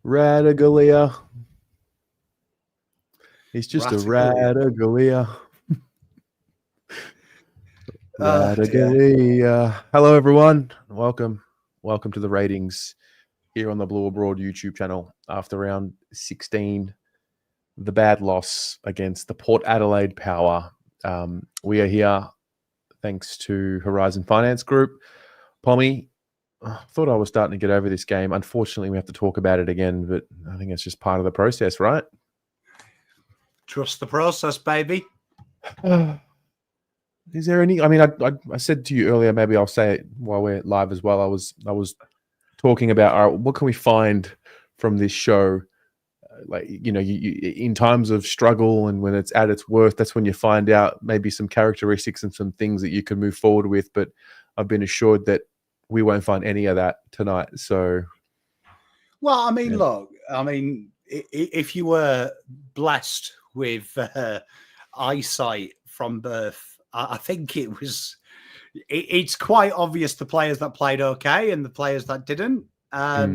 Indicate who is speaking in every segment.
Speaker 1: Radagalia. He's just a
Speaker 2: Ratagalia.
Speaker 1: Radagalia.
Speaker 2: Dear.
Speaker 1: Radagalia. Hello, everyone. Welcome to the ratings here on the Blue Abroad YouTube channel after round 16. The bad loss against the Port Adelaide Power. We are here thanks to Horizon Finance Group. Pommy, I thought I was starting to get over this game. Unfortunately, we have to talk about it again, but I think it's just part of the process, right?
Speaker 2: Trust the process, baby.
Speaker 1: Is there any? I mean, I said to you earlier. Maybe I'll say it while we're live as well. I was talking about what can we find from this show. Like you, in times of struggle and when it's at its worst, that's when you find out maybe some characteristics and some things that you can move forward with. But I've been assured that we won't find any of that tonight. So,
Speaker 2: well, I mean, look, I mean, if you were blessed with eyesight from birth, I think it's quite obvious the players that played okay and the players that didn't.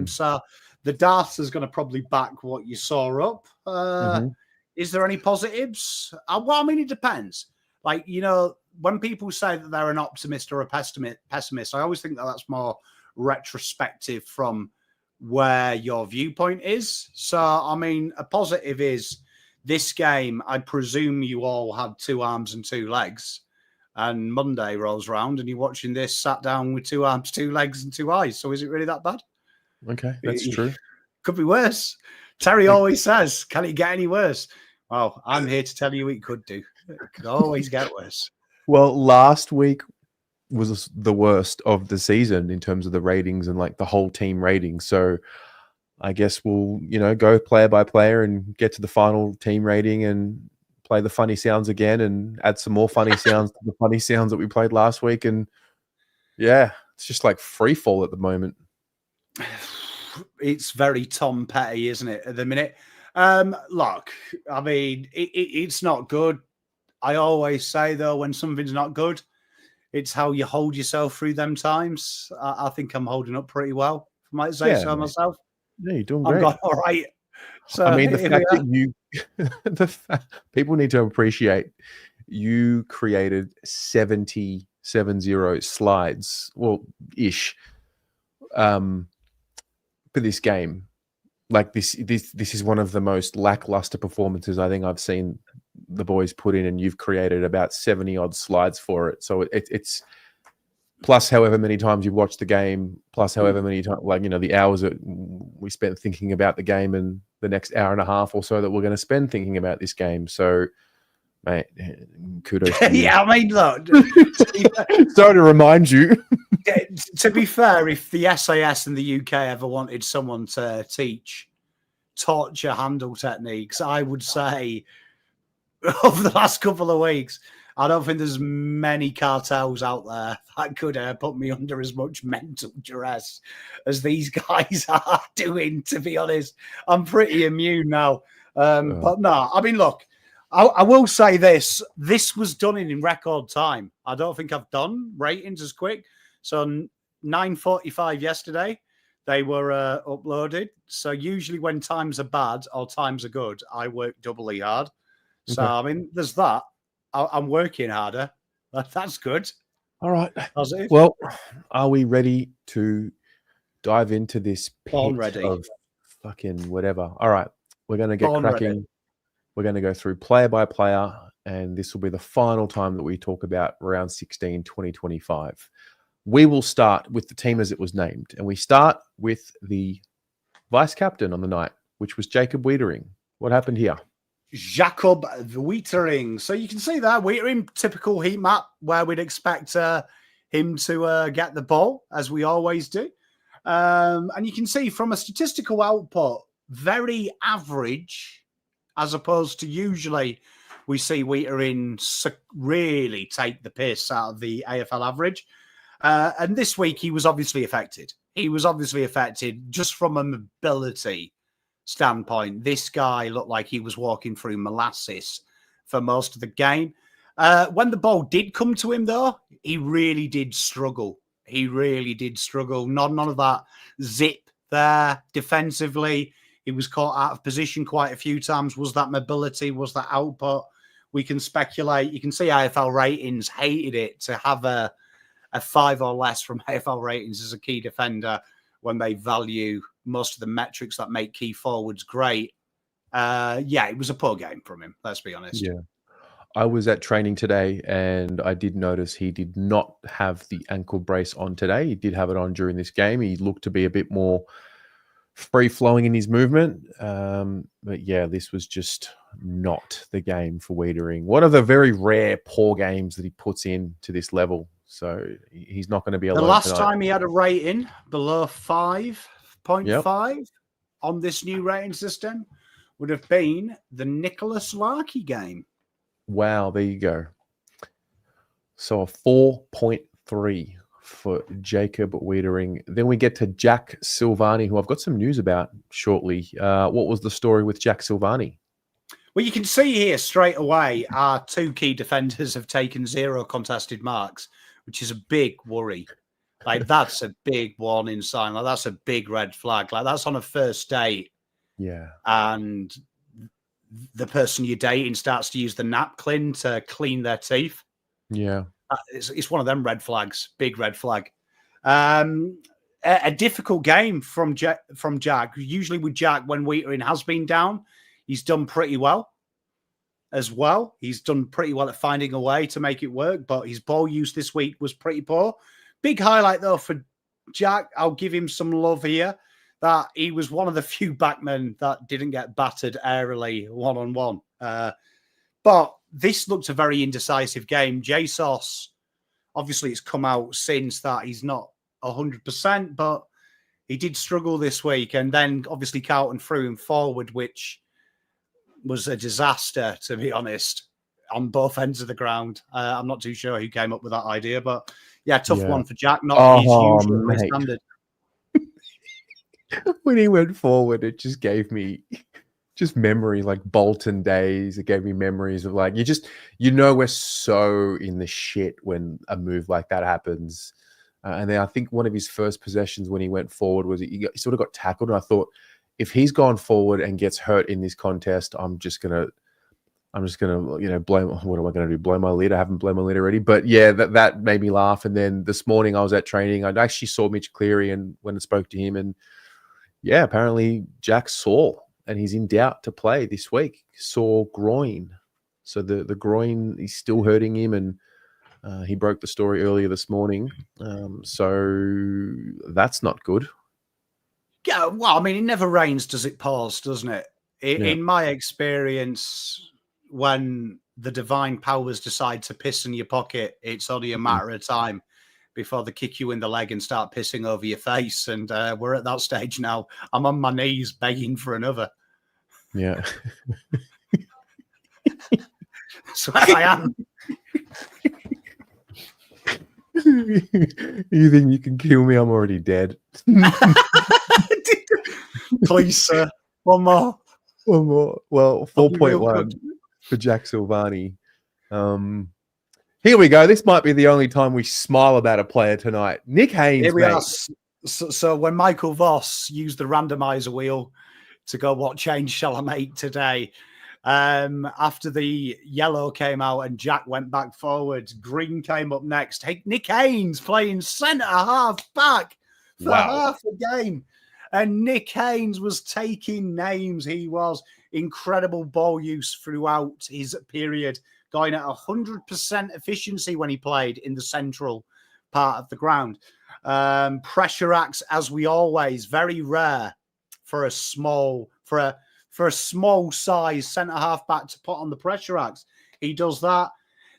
Speaker 2: So the Darths is going to probably back what you saw up. Is there any positives? Well, I mean, it depends. Like, when people say that they're an optimist or a pessimist, I always think that that's more retrospective from where your viewpoint is. So, I mean, a positive is this game, I presume you all had 2 arms and 2 legs. And Monday rolls around and you're watching this sat down with 2 arms, 2 legs and 2 eyes. So is it really that bad?
Speaker 1: Okay, that's true.
Speaker 2: Could be worse. Terry always says, can it get any worse? Well, I'm here to tell you it could do. It could always get worse.
Speaker 1: Well, last week was the worst of the season in terms of the ratings and like the whole team rating. So I guess we'll, go player by player and get to the final team rating and play the funny sounds again and add some more funny sounds to the funny sounds that we played last week. And yeah, it's just like free fall at the moment.
Speaker 2: It's very Tom Petty, isn't it, at the minute? Look, I mean, it's not good. I always say, though, when something's not good, it's how you hold yourself through them times. I think I'm holding up pretty well, if I might say so myself.
Speaker 1: Yeah, you're doing great.
Speaker 2: I'm going all right. So,
Speaker 1: I mean, the fact that people need to appreciate you created 70 slides, well, ish, for this game. Like this is one of the most lackluster performances I think I've seen the boys put in, and you've created about 70 odd slides for it. So it's plus however many times you've watched the game, plus however many times, the hours that we spent thinking about the game and the next hour and a half or so that we're going to spend thinking about this game. So, mate, kudos to you.
Speaker 2: Yeah, I mean, look.
Speaker 1: Sorry to remind you.
Speaker 2: To be fair, if the SAS in the UK ever wanted someone to teach torture handle techniques, I would say over the last couple of weeks, I don't think there's many cartels out there that could put me under as much mental duress as these guys are doing, to be honest. I'm pretty immune now. But no, I mean, look, I will say this. This was done in record time. I don't think I've done ratings as quick. So 9:45 yesterday, they were uploaded. So usually when times are bad or times are good, I work doubly hard. So, I mean, there's that. I'm working harder. That's good.
Speaker 1: All right.
Speaker 2: Positive.
Speaker 1: Well, are we ready to dive into this pit of fucking whatever? All right. We're going to get cracking. Ready. We're going to go through player by player, and this will be the final time that we talk about round 16, 2025. We will start with the team as it was named, and we start with the vice captain on the night, which was Jacob Wiedering. What happened here?
Speaker 2: Jacob Wiedering. So you can see that Wiedering, typical heat map where we'd expect him to get the ball, as we always do. And you can see from a statistical output, very average, as opposed to usually we see Wiedering really take the piss out of the AFL average. And this week he was obviously affected. He was obviously affected just from a mobility standpoint. This guy looked like he was walking through molasses for most of the game. When the ball did come to him, though, he really did struggle. None of that zip there defensively. He was caught out of position quite a few times. Was that mobility? Was that output? We can speculate. You can see AFL ratings hated it to have a 5 or less from AFL ratings as a key defender when they value most of the metrics that make key forwards great. It was a poor game from him, let's be honest.
Speaker 1: Yeah. I was at training today and I did notice he did not have the ankle brace on today. He did have it on during this game. He looked to be a bit more free-flowing in his movement. But yeah, this was just not the game for Wiedering. One of the very rare poor games that he puts in to this level. So he's not going to be alone.
Speaker 2: The last
Speaker 1: tonight.
Speaker 2: time he had a rating below 5.5 on this new rating system would have been the Nicholas Larkey game.
Speaker 1: Wow, there you go. So a 4.3 for Jacob Wiedering. Then we get to Jack Silvani, who I've got some news about shortly. What was the story with Jack Silvani?
Speaker 2: Well, you can see here straight away our two key defenders have taken 0 contested marks, which is a big worry. Like, that's a big warning sign. Like, that's a big red flag. Like, that's on a first date.
Speaker 1: Yeah.
Speaker 2: And the person you're dating starts to use the napkin to clean their teeth.
Speaker 1: Yeah.
Speaker 2: It's one of them red flags, big red flag. A difficult game from Jack. Usually with Jack, when Wiedering has been down, he's done pretty well as well. He's done pretty well at finding a way to make it work, but his ball use this week was pretty poor. Big highlight, though, for Jack. I'll give him some love here. That he was one of the few backmen that didn't get battered airily one-on-one. But this looked a very indecisive game. Jesus, obviously, it's come out since that he's not 100%, but he did struggle this week. And then, obviously, Carlton threw him forward, which was a disaster, to be honest, on both ends of the ground. I'm not too sure who came up with that idea, but yeah, tough one for Jack. Not his usual standard.
Speaker 1: When he went forward, it just gave me just memory, like Bolton days. It gave me memories of like, we're so in the shit when a move like that happens. And then I think one of his first possessions when he went forward was he sort of got tackled. And I thought, if he's gone forward and gets hurt in this contest, I'm just gonna, blame. What am I gonna do? Blow my lid? I haven't blown my lid already. But yeah, that made me laugh. And then this morning I was at training. I actually saw Mitch Cleary and when I spoke to him, and yeah, apparently Jack's sore and he's in doubt to play this week. Sore groin. So the groin is still hurting him, and he broke the story earlier this morning. So that's not good.
Speaker 2: Yeah, well, I mean, it never rains, does it pause, doesn't it? In my experience, when the divine powers decide to piss in your pocket, it's only a matter of time before they kick you in the leg and start pissing over your face. And we're at that stage now. I'm on my knees begging for another.
Speaker 1: Yeah.
Speaker 2: So I am.
Speaker 1: You think you can kill me? I'm already dead.
Speaker 2: Please, sir. One more.
Speaker 1: Well, 4.1 for Jack Silvani. Here we go. This might be the only time we smile about a player tonight. Nick Haynes.
Speaker 2: Here we are. So when Michael Voss used the randomizer wheel to go, what change shall I make today? After the yellow came out and Jack went back forward, green came up next. Hey, Nick Haynes playing centre half back for half a game. And Nick Haynes was taking names. He was incredible ball use throughout his period, going at 100% efficiency when he played in the central part of the ground. Pressure acts, as we always, very rare for a small size centre half back to put on the pressure acts. He does that.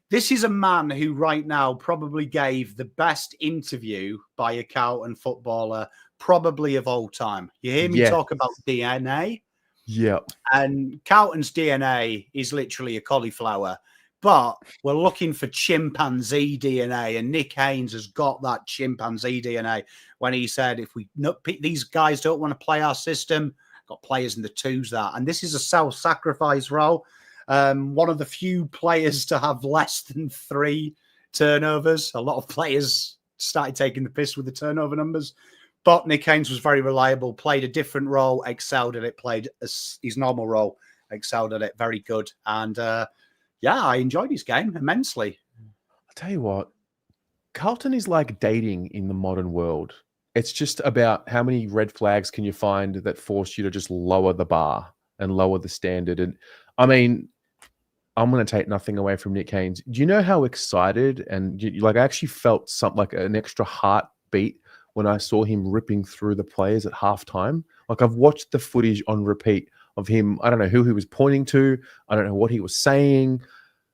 Speaker 2: This is a man who right now probably gave the best interview by a Carlton footballer probably of all time. You hear me talk about DNA?
Speaker 1: Yeah.
Speaker 2: And Carlton's DNA is literally a cauliflower. But we're looking for chimpanzee DNA, and Nick Haynes has got that chimpanzee DNA when he said, if these guys don't want to play our system, got players in the twos that. And this is a self-sacrifice role. One of the few players to have less than 3 turnovers. A lot of players started taking the piss with the turnover numbers. But Nick Haynes was very reliable, played a different role, excelled at it, played his normal role, excelled at it, very good. And I enjoyed his game immensely.
Speaker 1: I'll tell you what, Carlton is like dating in the modern world. It's just about how many red flags can you find that force you to just lower the bar and lower the standard. And I mean, I'm going to take nothing away from Nick Haynes. Do you know how excited and I actually felt something like an extra heartbeat when I saw him ripping through the players at halftime? Like, I've watched the footage on repeat of him. I don't know who he was pointing to. I don't know what he was saying.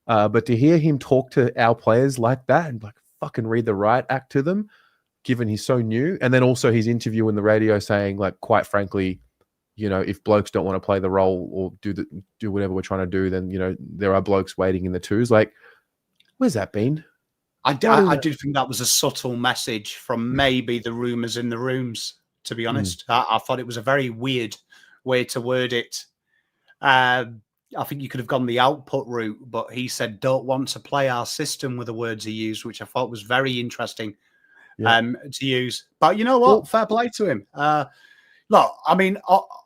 Speaker 1: But to hear him talk to our players like that and like fucking read the riot act to them, given he's so new, and then also his interview in the radio saying, like, quite frankly, if blokes don't want to play the role or do whatever we're trying to do, then there are blokes waiting in the twos. Like, where's that been?
Speaker 2: I did think that was a subtle message from maybe the rumours in the rooms. To be honest, I thought it was a very weird way to word it. I think you could have gone the output route, but he said, "Don't want to play our system," with the words he used, which I thought was very interesting to use. But you know what? Well, fair play to him. Look, I mean,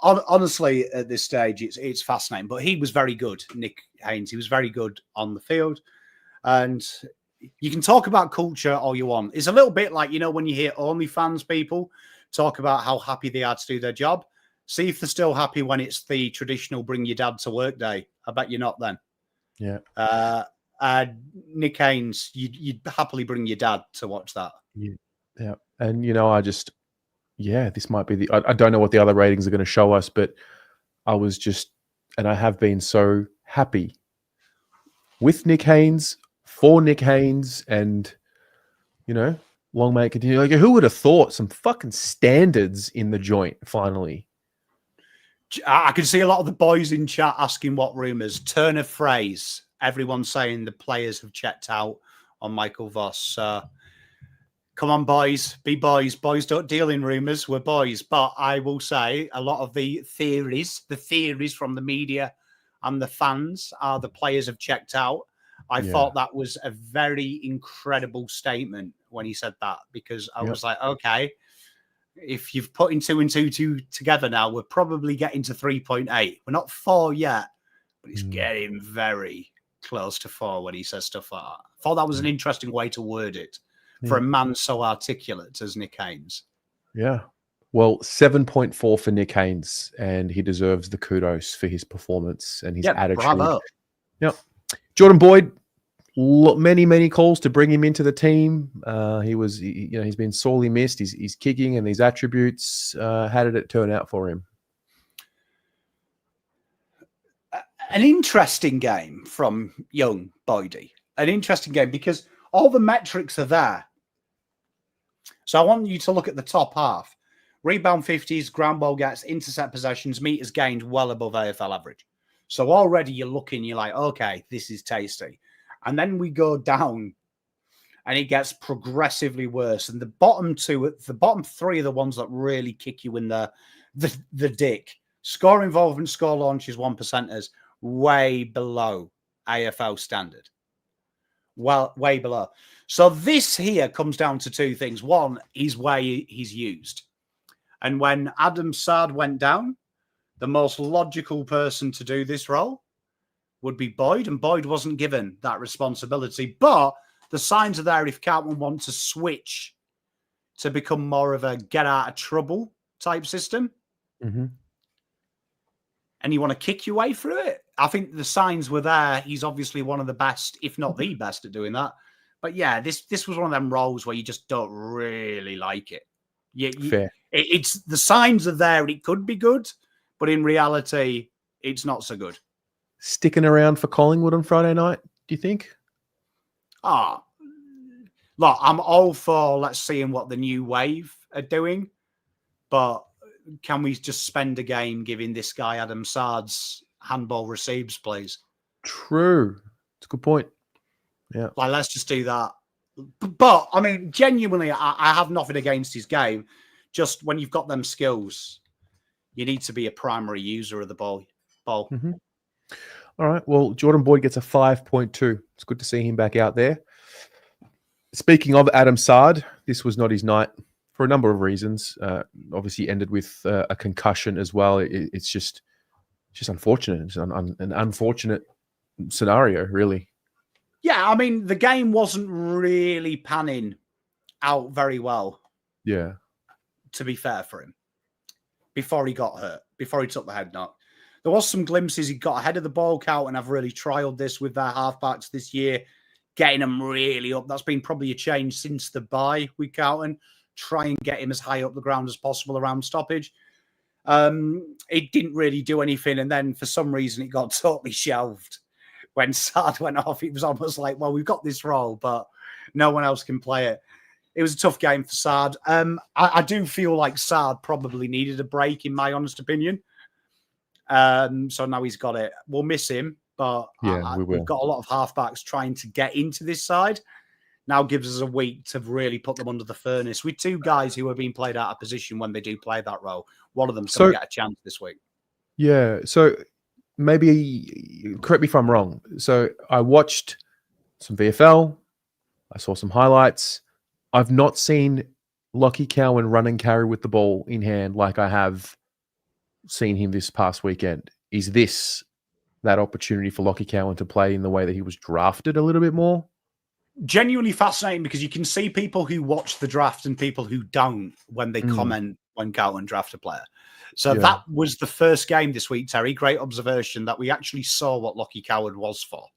Speaker 2: honestly, at this stage, it's fascinating. But he was very good, Nick Haynes. He was very good on the field. And you can talk about culture all you want. It's a little bit like, when you hear OnlyFans people talk about how happy they are to do their job. See if they're still happy when it's the traditional bring your dad to work day. I bet you're not then.
Speaker 1: Yeah.
Speaker 2: Nick Haynes, you'd happily bring your dad to watch that.
Speaker 1: Yeah. And, this might be I don't know what the other ratings are going to show us, but I have been so happy with Nick Haynes, for Nick Haynes, and, long may it continue. Like, who would have thought some fucking standards in the joint finally?
Speaker 2: I can see a lot of the boys in chat asking what rumours. Turn of phrase. Everyone's saying the players have checked out on Michael Voss. Come on, boys. Be boys. Boys don't deal in rumours. We're boys. But I will say a lot of the theories from the media and the fans are the players have checked out. I thought that was a very incredible statement when he said that, because I was like, okay, if you've put in 2 and 2 together now, we're probably getting to 3.8. We're not 4 yet, but it's getting very close to 4 when he says stuff like that. I thought that was an interesting way to word it for a man so articulate as Nick Haynes.
Speaker 1: Yeah. Well, 7.4 for Nick Haynes, and he deserves the kudos for his performance and his attitude.
Speaker 2: Bravo.
Speaker 1: Yep. Jordan Boyd, many calls to bring him into the team. He's been sorely missed. He's kicking and these attributes. How did it turn out for him?
Speaker 2: An interesting game from young Boydie. An interesting game because all the metrics are there. So I want you to look at the top half. Rebound 50s, ground ball gets, intercept possessions, meters gained well above AFL average. So already you're like, okay, this is tasty. And then we go down and it gets progressively worse. And the bottom 3 are the ones that really kick you in the dick. Score involvement, score launches, 1%ers, way below AFL standard. Well, way below. So this here comes down to 2 things. One is way he's used. And when Adam Sard went down, the most logical person to do this role would be Boyd, and Boyd wasn't given that responsibility. But the signs are there if Carlton want to switch to become more of a get out of trouble type system.
Speaker 1: Mm-hmm.
Speaker 2: And you want to kick your way through it. I think the signs were there. He's obviously one of the best, if not the best, at doing that. But yeah, this was one of them roles where you just don't really like it.
Speaker 1: Fair.
Speaker 2: It's the signs are there and it could be good, but in reality, it's not so good.
Speaker 1: Sticking around for Collingwood on Friday night, do you think?
Speaker 2: Look, I'm all for let's see what the new wave are doing, but can we just spend a game giving this guy Adam Sard's handball receives, please?
Speaker 1: True. It's a good point. Yeah.
Speaker 2: Like, let's just do that. But, I mean, genuinely, I have nothing against his game. Just when you've got them skills, you need to be a primary user of the ball.
Speaker 1: Mm-hmm. All right. Well, Jordan Boyd gets a 5.2. It's good to see him back out there. Speaking of Adam Sard, this was not his night for a number of reasons. Obviously, ended with a concussion as well. It's just unfortunate. It's an unfortunate scenario, really.
Speaker 2: Yeah, I mean, the game wasn't really panning out very well.
Speaker 1: Yeah.
Speaker 2: To be fair for him, before he got hurt, before he took the head knock. There was some glimpses he got ahead of the ball count, and I've really trialed this with their halfbacks this year, getting them really up. That's been probably a change since the bye with Carlton. Try and get him as high up the ground as possible around stoppage. It didn't really do anything, and then for some reason it got totally shelved when Saad went off. It was almost like, well, we've got this role, but no one else can play it. It was a tough game for Saad. I do feel like Saad probably needed a break, in my honest opinion. So now he's got it. We'll miss him, but we've got a lot of halfbacks trying to get into this side. Now gives us a week to really put them under the furnace with two guys who are being played out of position when they do play that role. One of them's going to get a chance this week.
Speaker 1: Yeah. So maybe, correct me if I'm wrong. So I watched some VFL. I saw some highlights. I've not seen Lockie Cowan run and carry with the ball in hand like I have seen him this past weekend. Is this that opportunity for Lockie Cowan to play in the way that he was drafted a little bit more?
Speaker 2: Genuinely fascinating, because you can see people who watch the draft and people who don't when they comment when Carlton draft a player. So that was the first game this week, Terry. Great observation that we actually saw what Lockie Cowan was for.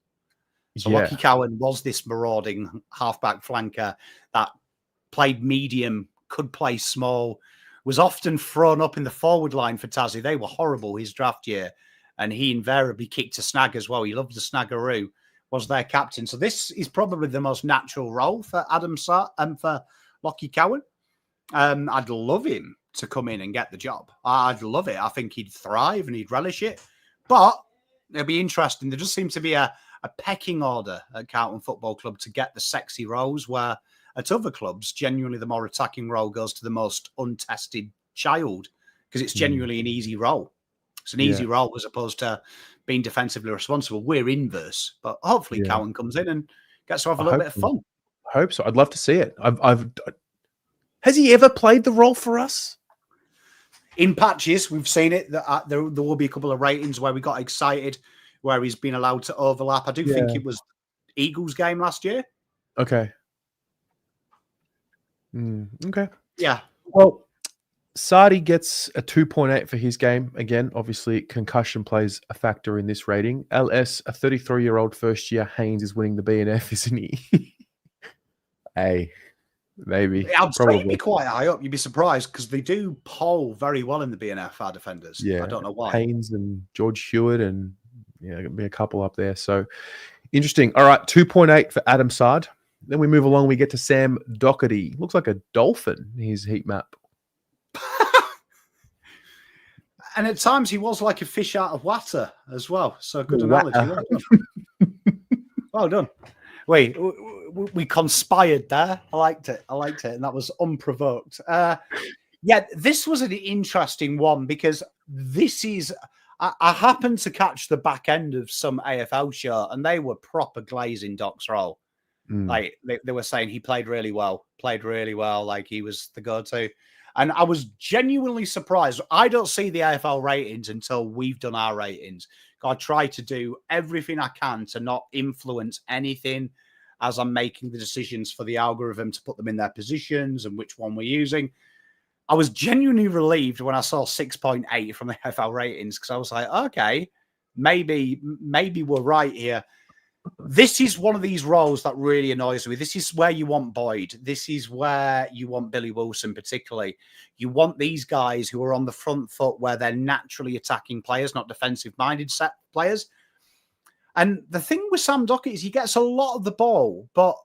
Speaker 2: So Lockie Cowan was this marauding halfback flanker that played medium, could play small, was often thrown up in the forward line for Tassie. They were horrible his draft year, and he invariably kicked a snag as well. He loved the snaggeroo, was their captain. So this is probably the most natural role for Adam Saad and for Lockie Cowan. I'd love him to come in and get the job. I'd love it. I think he'd thrive and he'd relish it. But it'll be interesting. There just seems to be a pecking order at Carlton Football Club to get the sexy roles, where at other clubs, genuinely the more attacking role goes to the most untested child, because it's genuinely an easy role. It's an easy role as opposed to being defensively responsible. We're inverse, but hopefully Cowan comes in and gets to have a little bit of fun.
Speaker 1: I hope so. I'd love to see it. Has he ever played the role for us?
Speaker 2: In patches, we've seen it. There will be a couple of ratings where we got excited, where he's been allowed to overlap. I do think it was Eagles game last year.
Speaker 1: Okay. Okay.
Speaker 2: Yeah.
Speaker 1: Well, Sardi gets a 2.8 for his game. Again, obviously, concussion plays a factor in this rating. LS, a 33-year-old first-year Haynes, is winning the BNF, isn't he? Hey, maybe.
Speaker 2: I'd say it'd be quite high up. You'd be surprised, because they do poll very well in the BNF, our defenders.
Speaker 1: Yeah.
Speaker 2: I don't know why.
Speaker 1: Haynes and George Hewitt, and there'll be a couple up there. So, interesting. All right, 2.8 for Adam Saad. Then we move along. We get to Sam Doherty. Looks like a dolphin, his heat map.
Speaker 2: And at times he was like a fish out of water as well. So good analogy. Well done. Well done. Wait, we conspired there. I liked it. And that was unprovoked. This was an interesting one, because this is... I happened to catch the back end of some AFL show, and they were proper glazing Doc's role. Like they were saying he played really well, like he was the go-to. And I was genuinely surprised. I don't see the AFL ratings until we've done our ratings. I try to do everything I can to not influence anything as I'm making the decisions for the algorithm to put them in their positions and which one we're using. I was genuinely relieved when I saw 6.8 from the AFL ratings, because I was like, okay, maybe we're right here. This is one of these roles that really annoys me. This is where you want Boyd. This is where you want Billy Wilson, particularly. You want these guys who are on the front foot, where they're naturally attacking players, not defensive-minded set players. And the thing with Sam Doherty is he gets a lot of the ball, but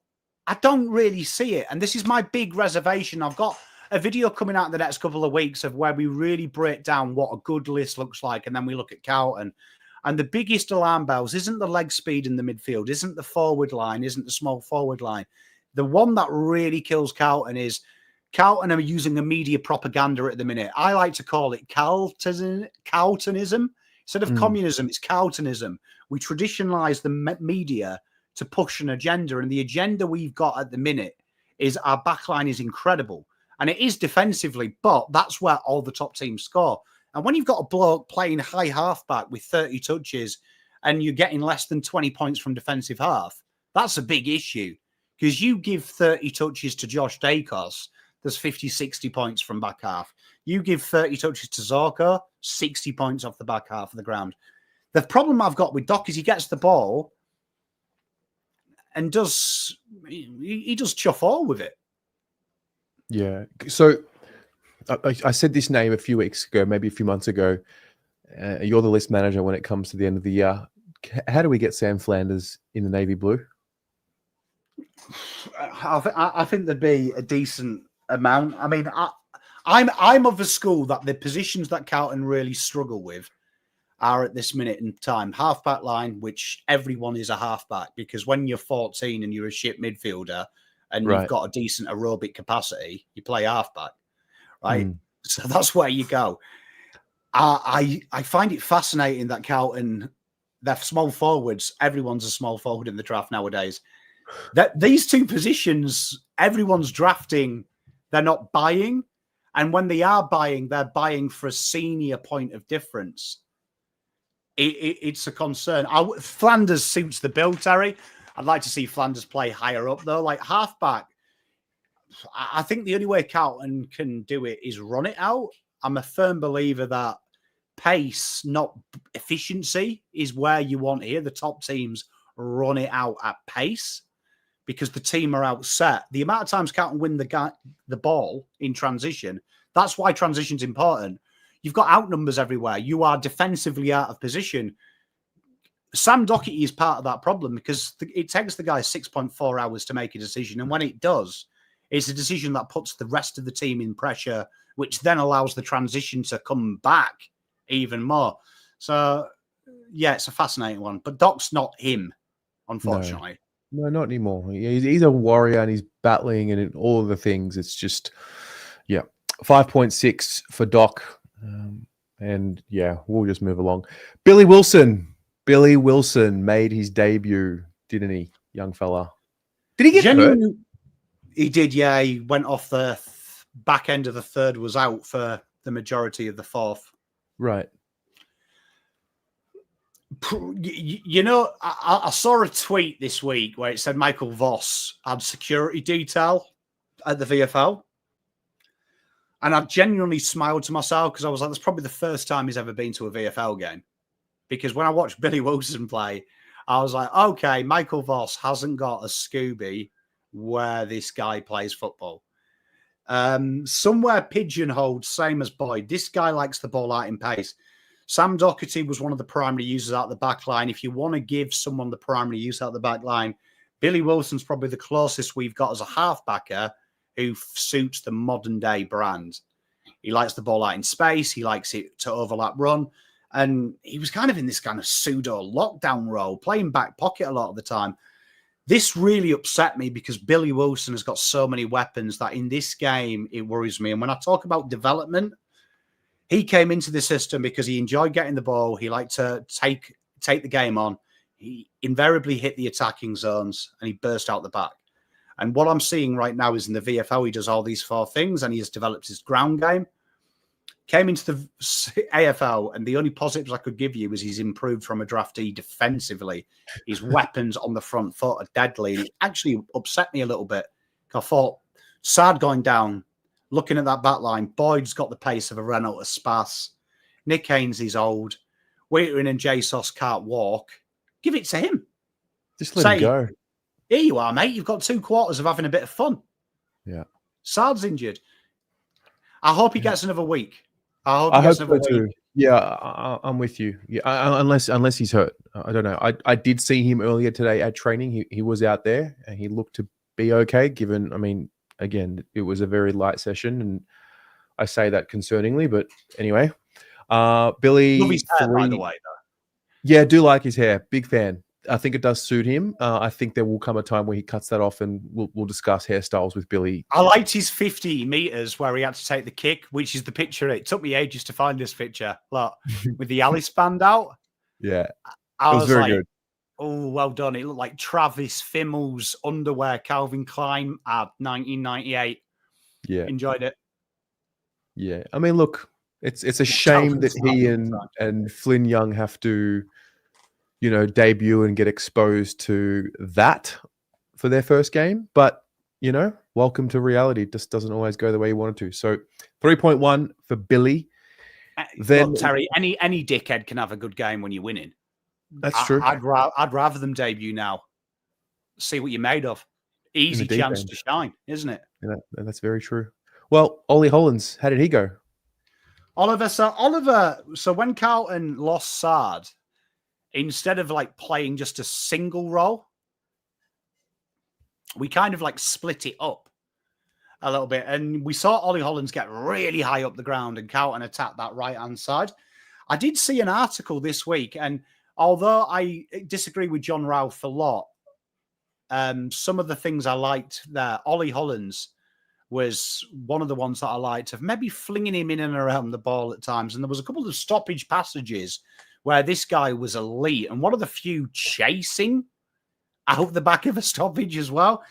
Speaker 2: I don't really see it. And this is my big reservation. I've got a video coming out in the next couple of weeks of where we really break down what a good list looks like, and then we look at Carlton. And the biggest alarm bells isn't the leg speed in the midfield, isn't the forward line, isn't the small forward line. The one that really kills Carlton is Carlton are using a media propaganda at the minute. I like to call it Carltonism. Instead of communism, it's Carltonism. We traditionalize the media to push an agenda. And the agenda we've got at the minute is our backline is incredible. And it is defensively, but that's where all the top teams score. And when you've got a bloke playing high halfback with 30 touches and you're getting less than 20 points from defensive half, that's a big issue. Because you give 30 touches to Josh Dacos, there's 50, 60 points from back half. You give 30 touches to Zorko, 60 points off the back half of the ground. The problem I've got with Doc is he gets the ball and he does chuff all with it.
Speaker 1: Yeah. So I said this name a few weeks ago, maybe a few months ago. You're the list manager when it comes to the end of the year. How do we get Sam Flanders in the navy blue?
Speaker 2: I think there'd be a decent amount. I mean, I'm of the school that the positions that Carlton really struggle with are at this minute in time halfback line, which everyone is a halfback, because when you're 14 and you're a shit midfielder and you've got a decent aerobic capacity, you play halfback, right? So that's where you go. I find it fascinating that Carlton, they're small forwards. Everyone's a small forward in the draft nowadays. That these two positions, everyone's drafting, they're not buying. And when they are buying, they're buying for a senior point of difference. It's a concern. Flanders suits the bill, Terry. I'd like to see Flanders play higher up, though. Like halfback, I think the only way Carlton can do it is run it out. I'm a firm believer that pace, not efficiency, is where you want here. The top teams run it out at pace because the team are outset. The amount of times Carlton win the ball in transition, that's why transition's important. You've got outnumbers everywhere. You are defensively out of position. Sam Doherty is part of that problem because it takes the guy 6.4 hours to make a decision. And when it does, it's a decision that puts the rest of the team in pressure, which then allows the transition to come back even more. So, yeah, it's a fascinating one. But Doc's not him, unfortunately.
Speaker 1: No, not anymore. He's a warrior and he's battling and all of the things. It's just, 5.6 for Doc. And yeah, we'll just move along. Billy Wilson made his debut, didn't he, young fella? Did he get hurt?
Speaker 2: He did, yeah. He went off the back end of the third, was out for the majority of the fourth.
Speaker 1: Right.
Speaker 2: You know, I saw a tweet this week where it said Michael Voss had security detail at the VFL. And I genuinely smiled to myself because I was like, that's probably the first time he's ever been to a VFL game. Because when I watched Billy Wilson play, I was like, okay, Michael Voss hasn't got a Scooby where this guy plays football. Somewhere pigeonholed, same as Boyd. This guy likes the ball out in pace. Sam Doherty was one of the primary users out the back line. If you want to give someone the primary use out the back line, Billy Wilson's probably the closest we've got as a halfbacker who suits the modern day brand. He likes the ball out in space. He likes it to overlap run. And he was kind of in this kind of pseudo lockdown role, playing back pocket a lot of the time. This really upset me because Billy Wilson has got so many weapons that in this game, it worries me. And when I talk about development, he came into the system because he enjoyed getting the ball. He liked to take the game on. He invariably hit the attacking zones and he burst out the back. And what I'm seeing right now is in the VFL, he does all these four things and he has developed his ground game. Came into the AFL, and the only positives I could give you is he's improved from a draftee defensively. His weapons on the front foot are deadly. And it actually upset me a little bit. I thought, Saad going down, looking at that back line, Boyd's got the pace of a Renault Espace. Nick Haynes is old. Waitering and Jesus can't walk. Give it to him.
Speaker 1: Just let him go.
Speaker 2: Here you are, mate. You've got 2 quarters of having a bit of fun.
Speaker 1: Yeah.
Speaker 2: Saad's injured. I hope he gets another week.
Speaker 1: I hope so too. Yeah, I'm with you. Yeah, unless he's hurt. I don't know. I did see him earlier today at training. He was out there and he looked to be okay. Given, I mean, again, it was a very light session, and I say that concerningly. But anyway, Billy.
Speaker 2: Love his hair, by the way, though.
Speaker 1: Yeah, I do like his hair. Big fan. I think it does suit him. I think there will come a time where he cuts that off, and we'll discuss hairstyles with Billy.
Speaker 2: I liked his 50 meters where he had to take the kick, which is the picture. It took me ages to find this picture. Look, with the Alice band out.
Speaker 1: Yeah,
Speaker 2: I was
Speaker 1: very
Speaker 2: like,
Speaker 1: good.
Speaker 2: Oh, well done. It looked like Travis Fimmel's underwear, Calvin Klein, 1998.
Speaker 1: Yeah.
Speaker 2: Enjoyed it.
Speaker 1: Yeah. I mean, look, it's a shame that he and Flynn Young have to, debut and get exposed to that for their first game. But, welcome to reality. It just doesn't always go the way you wanted to. So 3.1 for Billy.
Speaker 2: Then look, Terry, any dickhead can have a good game when you're winning.
Speaker 1: That's true.
Speaker 2: I'd rather them debut now. See what you're made of. Easy chance to shine, isn't it?
Speaker 1: Yeah, that's very true. Well, Ollie Hollands, how did he go?
Speaker 2: Oliver, so when Carlton lost Sard, instead of playing just a single role, we kind of split it up a little bit. And we saw Ollie Hollands get really high up the ground and Carlton attack that right-hand side. I did see an article this week, and although I disagree with John Ralph a lot, some of the things I liked there, Ollie Hollands was one of the ones that I liked, of maybe flinging him in and around the ball at times. And there was a couple of stoppage passages where this guy was elite, and one of the few chasing out the back of a stoppage as well.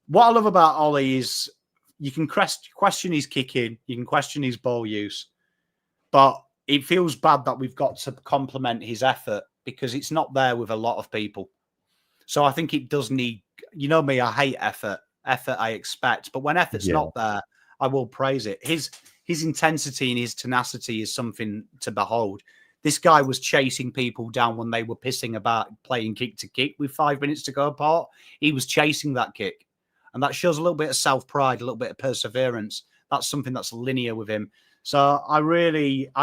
Speaker 2: What I love about Ollie is you can question his kicking, you can question his ball use, but it feels bad that we've got to compliment his effort because it's not there with a lot of people. So I think it does need, me, I hate effort. Effort I expect, but when effort's not there, I will praise it. His intensity and his tenacity is something to behold. This guy was chasing people down when they were pissing about playing kick to kick with 5 minutes to go apart. He was chasing that kick, and that shows a little bit of self-pride, a little bit of perseverance. That's something that's linear with him. So I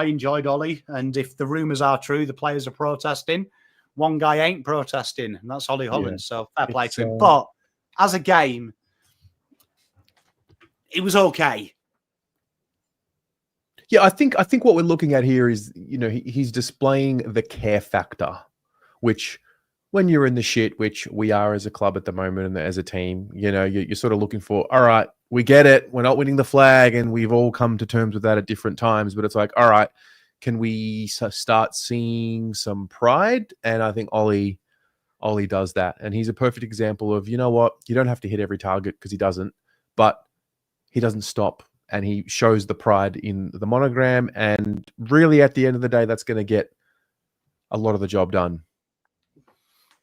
Speaker 2: enjoyed Ollie, and if the rumours are true, the players are protesting. One guy ain't protesting, and that's Ollie Hollands. So fair play to him. But as a game, it was okay.
Speaker 1: Yeah, I think what we're looking at here is, he's displaying the care factor, which when you're in the shit, which we are as a club at the moment and as a team, you're sort of looking for, all right, we get it. We're not winning the flag, and we've all come to terms with that at different times. But it's like, all right, can we start seeing some pride? And I think Ollie does that. And he's a perfect example of, you know what, you don't have to hit every target, because he doesn't, but he doesn't stop, and he shows the pride in the monogram. And really, at the end of the day, that's going to get a lot of the job done.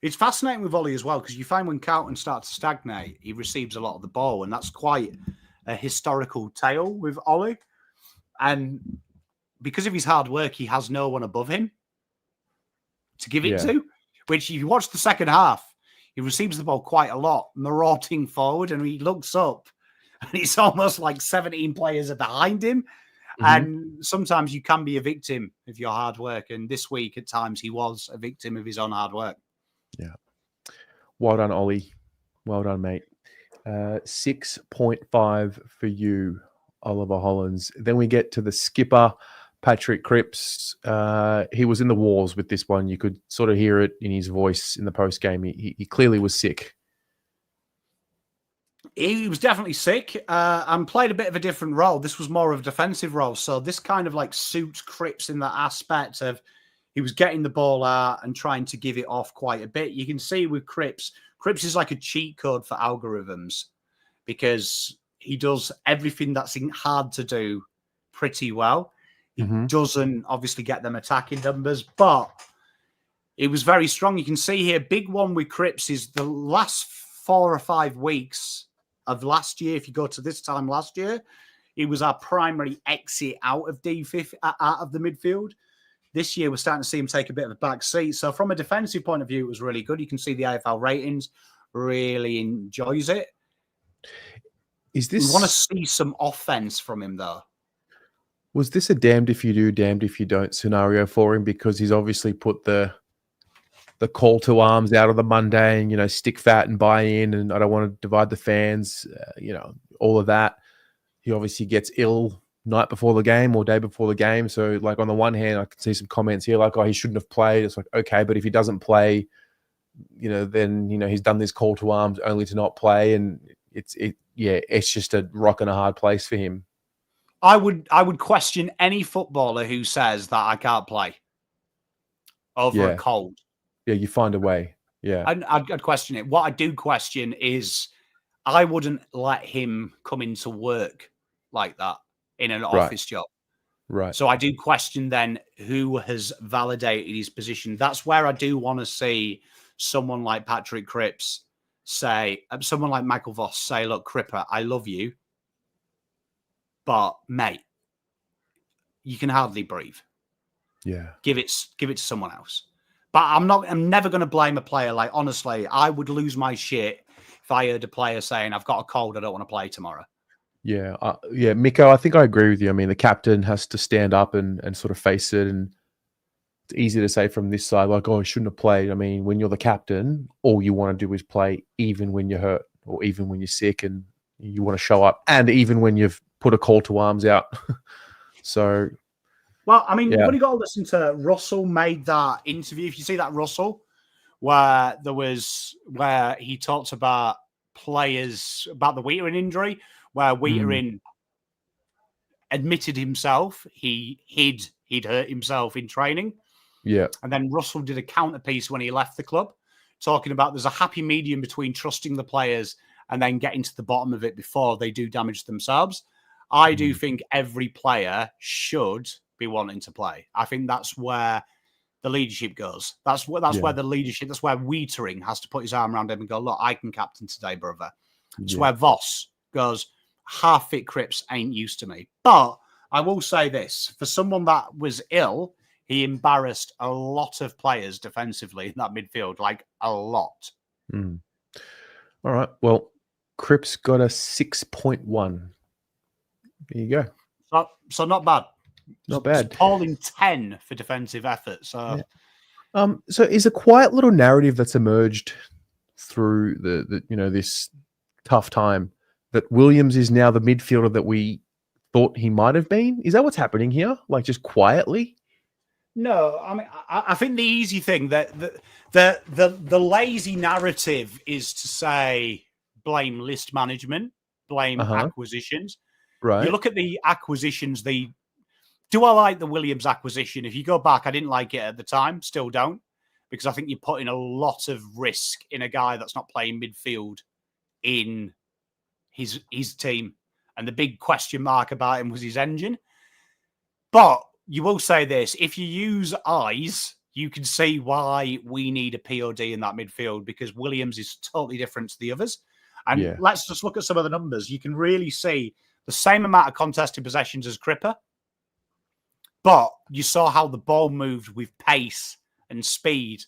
Speaker 2: It's fascinating with Ollie as well, because you find when Carlton starts to stagnate, he receives a lot of the ball, and that's quite a historical tale with Ollie. And because of his hard work, he has no one above him to give it to, which if you watch the second half, he receives the ball quite a lot, marauding forward, and he looks up, and it's almost like 17 players are behind him. Mm-hmm. And sometimes you can be a victim of your hard work. And this week, at times, he was a victim of his own hard work.
Speaker 1: Yeah. Well done, Ollie. Well done, mate. 6.5 for you, Oliver Hollands. Then we get to the skipper, Patrick Cripps. He was in the walls with this one. You could sort of hear it in his voice in the post-game. He clearly was sick.
Speaker 2: He was definitely sick and played a bit of a different role. This was more of a defensive role. So this kind of suits Cripps in that aspect of he was getting the ball out and trying to give it off quite a bit. You can see with Cripps is like a cheat code for algorithms, because he does everything that's hard to do pretty well. He doesn't obviously get them attacking numbers, but it was very strong. You can see here, big one with Cripps is the last 4 or 5 weeks of last year. If you go to this time last year, it was our primary exit out of out of the midfield. This year, we're starting to see him take a bit of a back seat. So from a defensive point of view, it was really good. You can see the AFL ratings, really enjoys it. We want to see some offense from him, though.
Speaker 1: Was this a damned if you do, damned if you don't scenario for him? Because he's obviously put the call to arms out of the mundane, stick fat and buy in, and I don't want to divide the fans, all of that. He obviously gets ill night before the game or day before the game. So, on the one hand, I can see some comments here like, oh, he shouldn't have played. It's like, okay, but if he doesn't play, then, he's done this call to arms only to not play. And it's just a rock and a hard place for him.
Speaker 2: I would question any footballer who says that I can't play over a cold.
Speaker 1: Yeah, you find a way. Yeah.
Speaker 2: I'd question it. What I do question is I wouldn't let him come into work like that in an
Speaker 1: Right.
Speaker 2: office job.
Speaker 1: Right.
Speaker 2: So I do question then who has validated his position. That's where I do want to see someone like Patrick Cripps say, someone like Michael Voss say, look, Cripper, I love you, but mate, you can hardly breathe.
Speaker 1: Yeah.
Speaker 2: Give it to someone else. But I'm never going to blame a player. Like, honestly, I would lose my shit if I heard a player saying, I've got a cold, I don't want to play tomorrow.
Speaker 1: Yeah. Yeah. Miko, I think I agree with you. I mean, the captain has to stand up and sort of face it. And it's easy to say from this side, like, oh, I shouldn't have played. I mean, when you're the captain, all you want to do is play even when you're hurt or even when you're sick and you want to show up. And even when you've put a call to arms out. So,
Speaker 2: well, I mean,
Speaker 1: yeah.
Speaker 2: you've only got to listen to Russell made that interview. If you see that Russell, where he talked about players, about the Wheatering injury, where Wheatering admitted himself he'd hurt himself in training.
Speaker 1: Yeah.
Speaker 2: And then Russell did a counterpiece when he left the club, talking about there's a happy medium between trusting the players and then getting to the bottom of it before they do damage themselves. I do think every player should be wanting to play. I think that's where the leadership goes. That's where the leadership, that's where Wheatering has to put his arm around him and go, look, I can captain today, brother. It's where Voss goes, half-fit Cripps ain't used to me. But I will say this, for someone that was ill, he embarrassed a lot of players defensively in that midfield, like a lot.
Speaker 1: All right. Well, Cripps got a 6.1. There you go.
Speaker 2: So not bad.
Speaker 1: Not bad.
Speaker 2: Appalling 10 for defensive effort. So,
Speaker 1: so is a quiet little narrative that's emerged through the this tough time that Williams is now the midfielder that we thought he might have been? Is that what's happening here? Like just quietly?
Speaker 2: No, I mean, I think the easy thing that the lazy narrative is to say blame list management, blame acquisitions.
Speaker 1: Right.
Speaker 2: You look at the acquisitions. Do I like the Williams acquisition? If you go back, I didn't like it at the time. Still don't, because I think you're putting a lot of risk in a guy that's not playing midfield in his team. And the big question mark about him was his engine. But you will say this, if you use eyes, you can see why we need a POD in that midfield, because Williams is totally different to the others. And let's just look at some of the numbers. You can really see the same amount of contested possessions as Cripper, but you saw how the ball moved with pace and speed,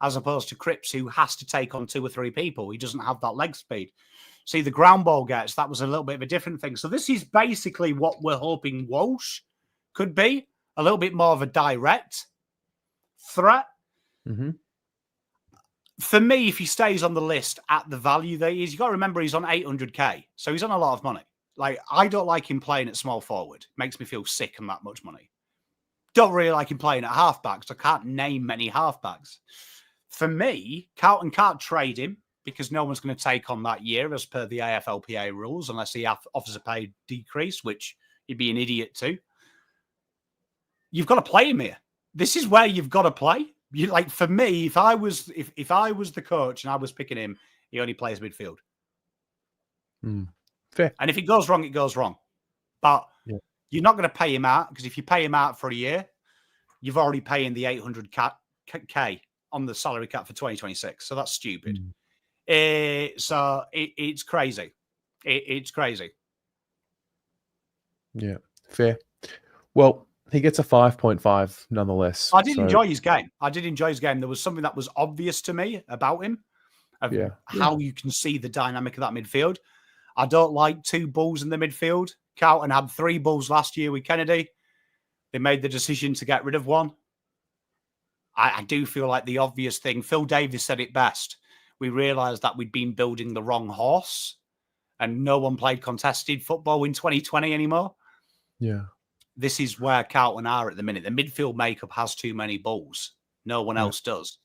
Speaker 2: as opposed to Cripps, who has to take on 2 or 3 people. He doesn't have that leg speed. See, the ground ball gets, that was a little bit of a different thing. So this is basically what we're hoping Walsh could be, a little bit more of a direct threat. For me, if he stays on the list at the value that he is, you've got to remember he's on 800k. So he's on a lot of money. Like, I don't like him playing at small forward. It makes me feel sick on that much money. Don't really like him playing at halfback, so I can't name many halfbacks. For me, Carlton can't trade him because no one's going to take on that year as per the AFLPA rules unless he offers a pay decrease, which he'd be an idiot to. You've got to play him here. This is where you've got to play. You, like, for me, if I was the coach and I was picking him, he only plays midfield.
Speaker 1: Fair.
Speaker 2: And if it goes wrong, it goes wrong. But you're not going to pay him out, because if you pay him out for a year, you've already paying the 800k on the salary cap for 2026. So that's stupid. So it's crazy. It's crazy.
Speaker 1: Yeah, fair. Well, he gets a 5.5 nonetheless.
Speaker 2: I did enjoy his game. There was something that was obvious to me about him, of how you can see the dynamic of that midfield. I don't like 2 bulls in the midfield. Carlton had 3 bulls last year with Kennedy. They made the decision to get rid of one. I do feel like the obvious thing, Phil Davis said it best. We realised that we'd been building the wrong horse and no one played contested football in 2020 anymore.
Speaker 1: Yeah.
Speaker 2: This is where Carlton are at the minute. The midfield makeup has too many bulls. No one else does.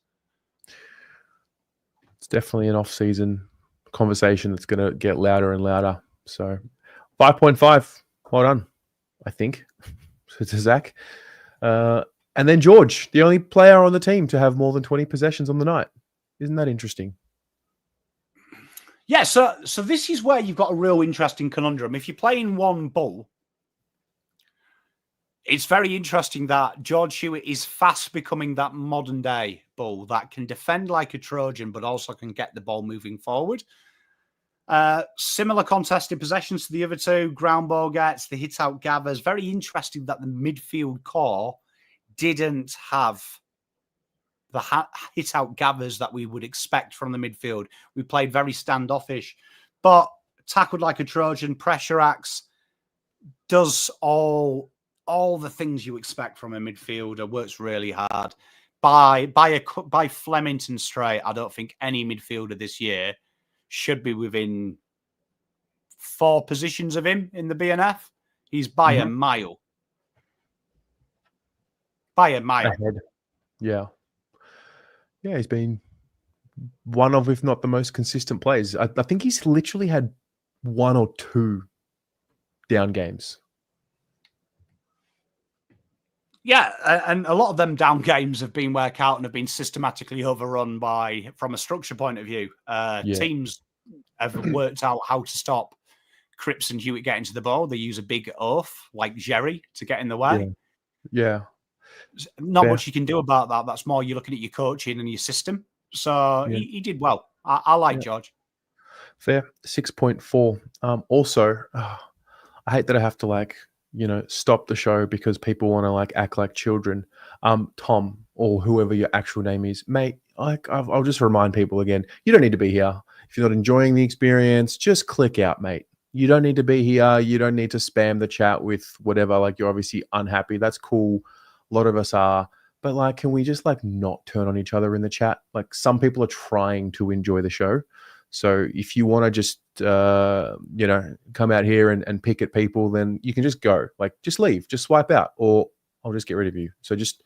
Speaker 1: It's definitely an off-season conversation that's going to get louder and louder. So 5.5, well done, I think, to Zach. And then George, the only player on the team to have more than 20 possessions on the night. Isn't that interesting?
Speaker 2: Yeah, so this is where you've got a real interesting conundrum. If you're playing one Bull, it's very interesting that George Hewitt is fast becoming that modern day Bull that can defend like a Trojan, but also can get the ball moving forward. Similar contested possessions to the other two, ground ball gets, the hit out gathers. Very interesting that the midfield core didn't have the hit out gathers that we would expect from the midfield. We played very standoffish, but tackled like a Trojan, pressure acts, does all the things you expect from a midfielder, works really hard. By Flemington straight, I don't think any midfielder this year should be within 4 positions of him in the BNF. He's by a mile. By a mile.
Speaker 1: Ahead. Yeah. Yeah, he's been one of, if not the most consistent players. I think he's literally had 1 or 2 down games.
Speaker 2: Yeah, and a lot of them down games have been where Carlton have been systematically overrun from a structure point of view. Teams have worked out how to stop Cripps and Hewitt getting to the ball. They use a big oath like Jerry to get in the way.
Speaker 1: Yeah.
Speaker 2: Not much you can do about that. That's more you're looking at your coaching and your system. So he did well. I like George.
Speaker 1: Fair. 6.4. Also, I hate that I have to stop the show because people want to act like children. Tom, or whoever your actual name is, mate, I'll just remind people again, you don't need to be here. If you're not enjoying the experience, just click out, mate. You don't need to be here. You don't need to spam the chat with whatever. You're obviously unhappy. That's cool. A lot of us are. But can we just not turn on each other in the chat? Some people are trying to enjoy the show. So if you want to just, come out here and pick at people, then you can just go. Just leave. Just swipe out, or I'll just get rid of you. So just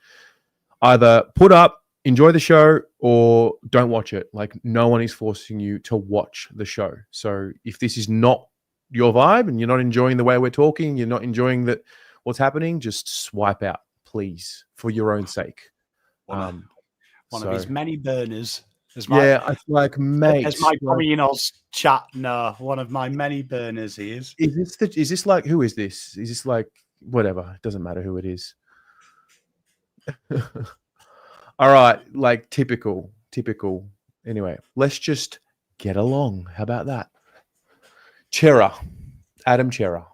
Speaker 1: either put up, enjoy the show, or don't watch it. No one is forcing you to watch the show. So if this is not your vibe and you're not enjoying the way we're talking, you're not enjoying what's happening, just swipe out, please, for your own sake.
Speaker 2: One of his many burners. Mate.
Speaker 1: As my
Speaker 2: communals chat. No, one of my many burners. He is.
Speaker 1: Is this who is this? Is this whatever? It doesn't matter who it is. All right, typical. Anyway, let's just get along. How about that? Adam Chera.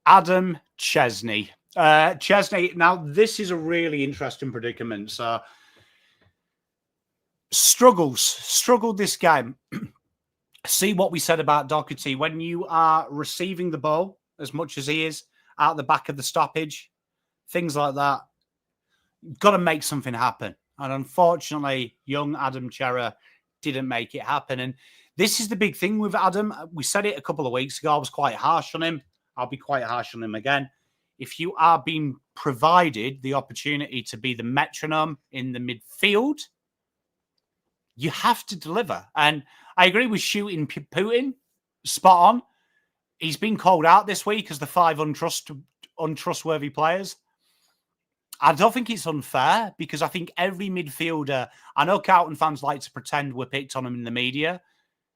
Speaker 2: Adam Chesney. Chesney. Now, this is a really interesting predicament. So, struggled this game. See what we said about Doherty. When you are receiving the ball as much as he is out the back of the stoppage, things like that, you've got to make something happen. And unfortunately, young Adam Chera didn't make it happen. And this is the big thing with Adam. We said it a couple of weeks ago. I was quite harsh on him. I'll be quite harsh on him again. If you are being provided the opportunity to be the metronome in the midfield, you have to deliver. And I agree with shooting Putin. Spot on. He's been called out this week as the 5 untrustworthy players. I don't think it's unfair because I think every midfielder, I know Carlton fans like to pretend we're picked on them in the media.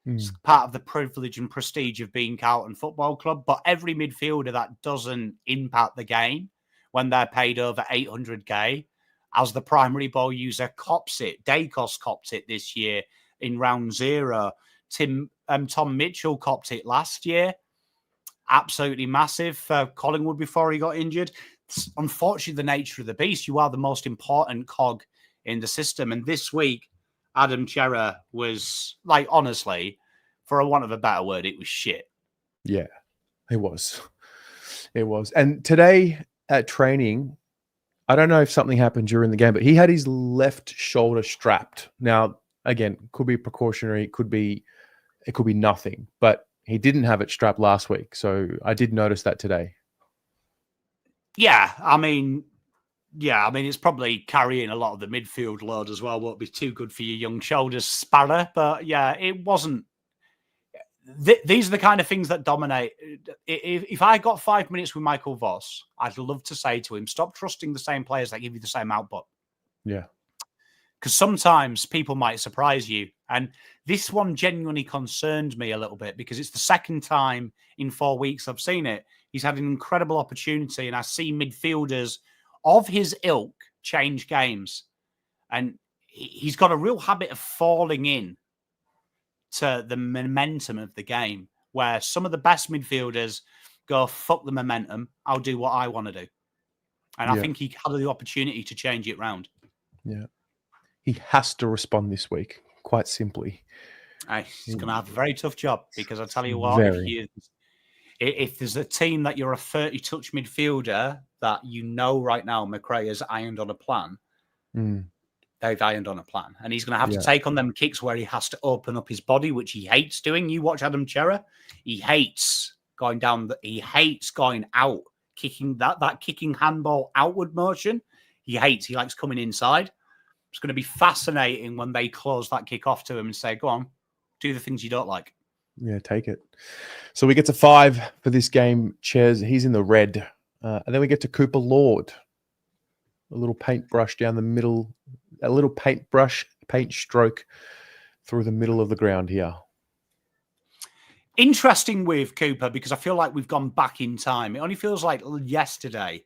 Speaker 2: It's part of the privilege and prestige of being Carlton Football Club. But every midfielder that doesn't impact the game when they're paid over 800k as the primary ball user cops it. Dacos copped it this year in round 0. Tom Mitchell copped it last year. Absolutely massive for Collingwood before he got injured. It's unfortunately the nature of the beast. You are the most important cog in the system. And this week, Adam Chera was, honestly, for a want of a better word, it was shit.
Speaker 1: Yeah, it was. It was. And today at training, I don't know if something happened during the game, but he had his left shoulder strapped. Now, again, could be precautionary, it could be nothing, but he didn't have it strapped last week. So I did notice that today.
Speaker 2: Yeah, I mean, it's probably carrying a lot of the midfield load as well. Won't be too good for your young shoulders, Sparrow. But yeah, it wasn't. These are the kind of things that dominate. If I got 5 minutes with Michael Voss, I'd love to say to him, stop trusting the same players that give you the same output.
Speaker 1: Yeah.
Speaker 2: Because sometimes people might surprise you And this one genuinely concerned me a little bit because it's the second time in 4 weeks I've seen it. He's had an incredible opportunity, and I see midfielders of his ilk change games. And he's got a real habit of falling in to the momentum of the game, where some of the best midfielders go, fuck the momentum, I'll do what I want to do. And I think he had the opportunity to change it round.
Speaker 1: Yeah. He has to respond this week, quite simply.
Speaker 2: He's going to have a very tough job because I tell you what, if there's a team that you're a 30-touch midfielder that you know right now McRae has ironed on a plan, they've ironed on a plan. And he's going to have to take on them kicks where he has to open up his body, which he hates doing. You watch Adam Chera, he hates going down, he hates going out, kicking that kicking handball outward motion. He likes coming inside. It's going to be fascinating when they close that kick off to him and say, go on, do the things you don't like.
Speaker 1: Yeah, take it. So we get to 5 for this game. Ches, he's in the red. And then we get to Cooper Lord. A little paintbrush down the middle. A little paint stroke through the middle of the ground here.
Speaker 2: Interesting with Cooper because I feel like we've gone back in time. It only feels like yesterday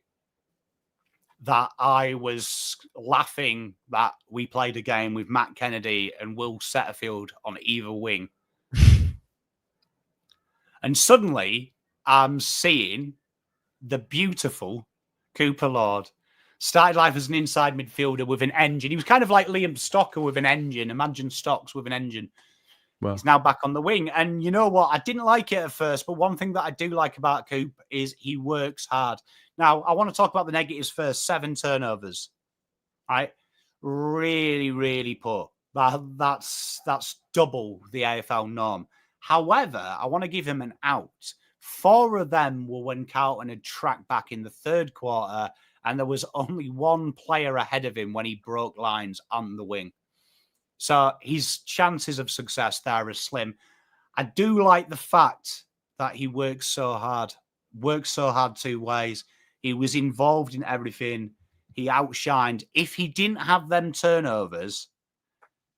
Speaker 2: that I was laughing that we played a game with Matt Kennedy and Will Setterfield on either wing. And suddenly I'm seeing the beautiful Cooper Lord. Started life as an inside midfielder with an engine. He was kind of like Liam Stocker with an engine. Imagine Stocks with an engine. Well, he's now back on the wing. And you know what? I didn't like it at first, but one thing that I do like about Coop is he works hard. Now, I want to talk about the negatives first. 7 turnovers. Right? Really, really poor. That's double the AFL norm. However, I want to give him an out. 4 of them were when Carlton had tracked back in the third quarter, and there was only one player ahead of him when he broke lines on the wing. So his chances of success there are slim. I do like the fact that he works so hard 2 ways. He was involved in everything. He outshined. If he didn't have them turnovers,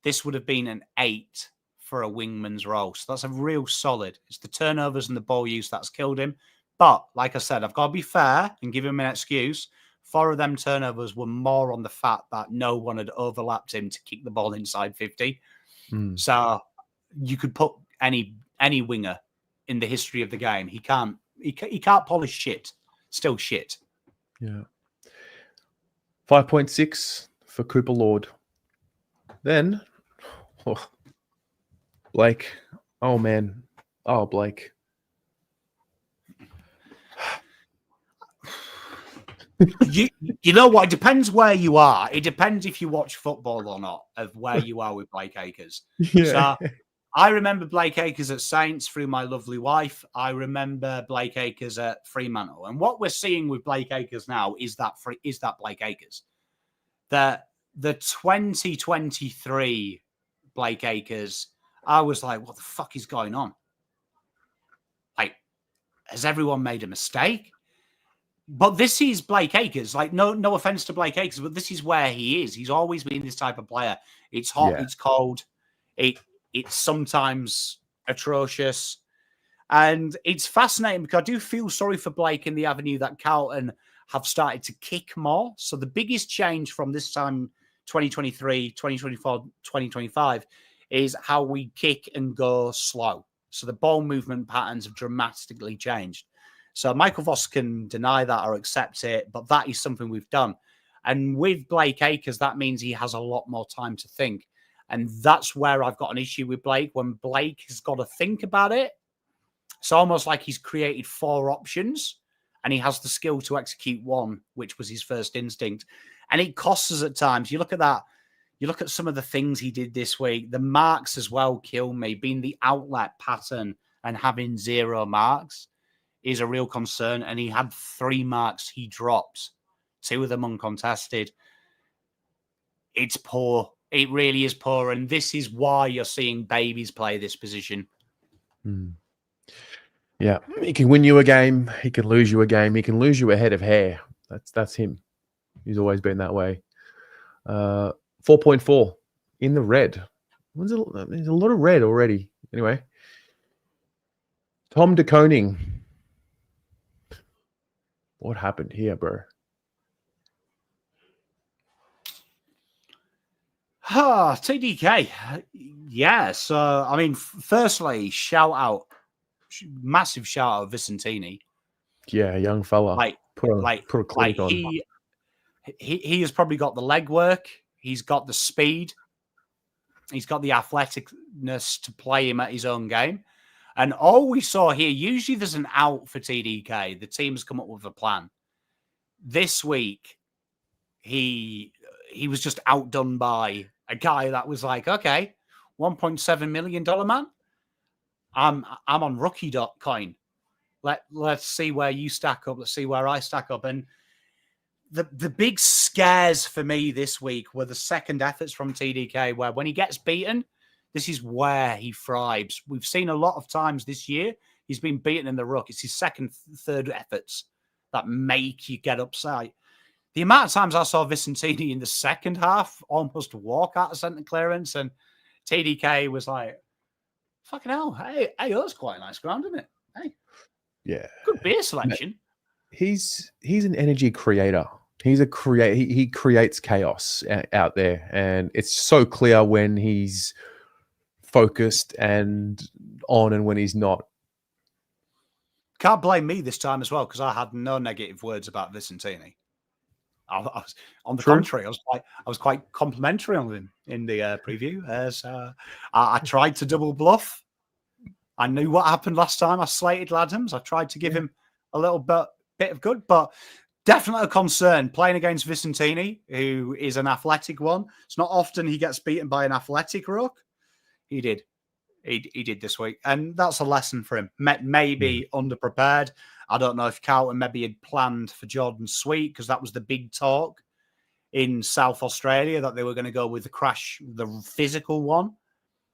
Speaker 2: this would have been an 8 for a wingman's role. So that's a real solid. It's the turnovers and the ball use that's killed him. But like I said, I've got to be fair and give him an excuse. 4 of them turnovers were more on the fact that no one had overlapped him to kick the ball inside 50. So you could put any winger in the history of the game. He can't polish shit. Still shit.
Speaker 1: Yeah. 5.6 for Cooper Lord. Then, Blake. Oh, man. Oh, Blake.
Speaker 2: You know what? It depends where you are. It depends if you watch football or not of where you are with Blake Acres. Yeah. So I remember Blake Acres at Saints through my lovely wife. I remember Blake Acres at Fremantle. And what we're seeing with Blake Acres now is that Blake Acres. The 2023 Blake Acres, I was like, what the fuck is going on? Like, has everyone made a mistake? But this is Blake Acres. Like, no offense to Blake Acres, but this is where he is. He's always been this type of player. It's hot, It's cold. It's sometimes atrocious. And it's fascinating because I do feel sorry for Blake in the avenue that Carlton have started to kick more. So the biggest change from this time, 2023, 2024, 2025, is how we kick and go slow. So the ball movement patterns have dramatically changed. So Michael Voss can deny that or accept it, but that is something we've done. And with Blake Acres, that means he has a lot more time to think. And that's where I've got an issue with Blake. When Blake has got to think about it, it's almost like he's created 4 options and he has the skill to execute one, which was his first instinct. And it costs us at times. You look at that. You look at some of the things he did this week. The marks as well kill me. Being the outlet pattern and having 0 marks is a real concern. And he had 3 marks he dropped, 2 of them uncontested. It's poor. It really is poor. And this is why you're seeing babies play this position.
Speaker 1: Yeah. He can win you a game. He can lose you a game. He can lose you a head of hair. That's him. He's always been that way. 4.4 in the red. There's a lot of red already. Anyway, Tom de Koning. What happened here, bro?
Speaker 2: TDK. Yeah. So, I mean, firstly, massive shout out Vicentini.
Speaker 1: Yeah, young fella. Put a cleat on.
Speaker 2: He has probably got the legwork. He's got the speed. He's got the athleticness to play him at his own game. And all we saw here, usually there's an out for TDK. The team's come up with a plan. This week, he was just outdone by a guy that was like, okay, $1.7 million man. I'm on rookie.coin. Let's see where you stack up. Let's see where I stack up. And the big scares for me this week were the second efforts from TDK, where when he gets beaten, this is where he thrives. We've seen a lot of times this year, he's been beaten in the ruck. It's his second, third efforts that make you get upset. The amount of times I saw Vicentini in the second half almost walk out of centre clearance, and TDK was like, fucking hell, hey, that's quite a nice ground, isn't it? Hey.
Speaker 1: Yeah.
Speaker 2: Good beer selection.
Speaker 1: He's an energy creator. He's a he creates chaos out there, and it's so clear when he's focused and on and when he's not.
Speaker 2: Can't blame me this time as well, because I had no negative words about Vicentini. I was, on the contrary, I was quite complimentary on him in the preview. As I tried to double bluff. I knew what happened last time. I slated Ladhams. I tried to give him a little bit of good, but definitely a concern playing against Vicentini, who is an athletic one. It's not often he gets beaten by an athletic ruck. He did. He did this week. And that's a lesson for him. Maybe underprepared. I don't know if Carlton maybe had planned for Jordan Sweet, because that was the big talk in South Australia, that they were going to go with the physical one.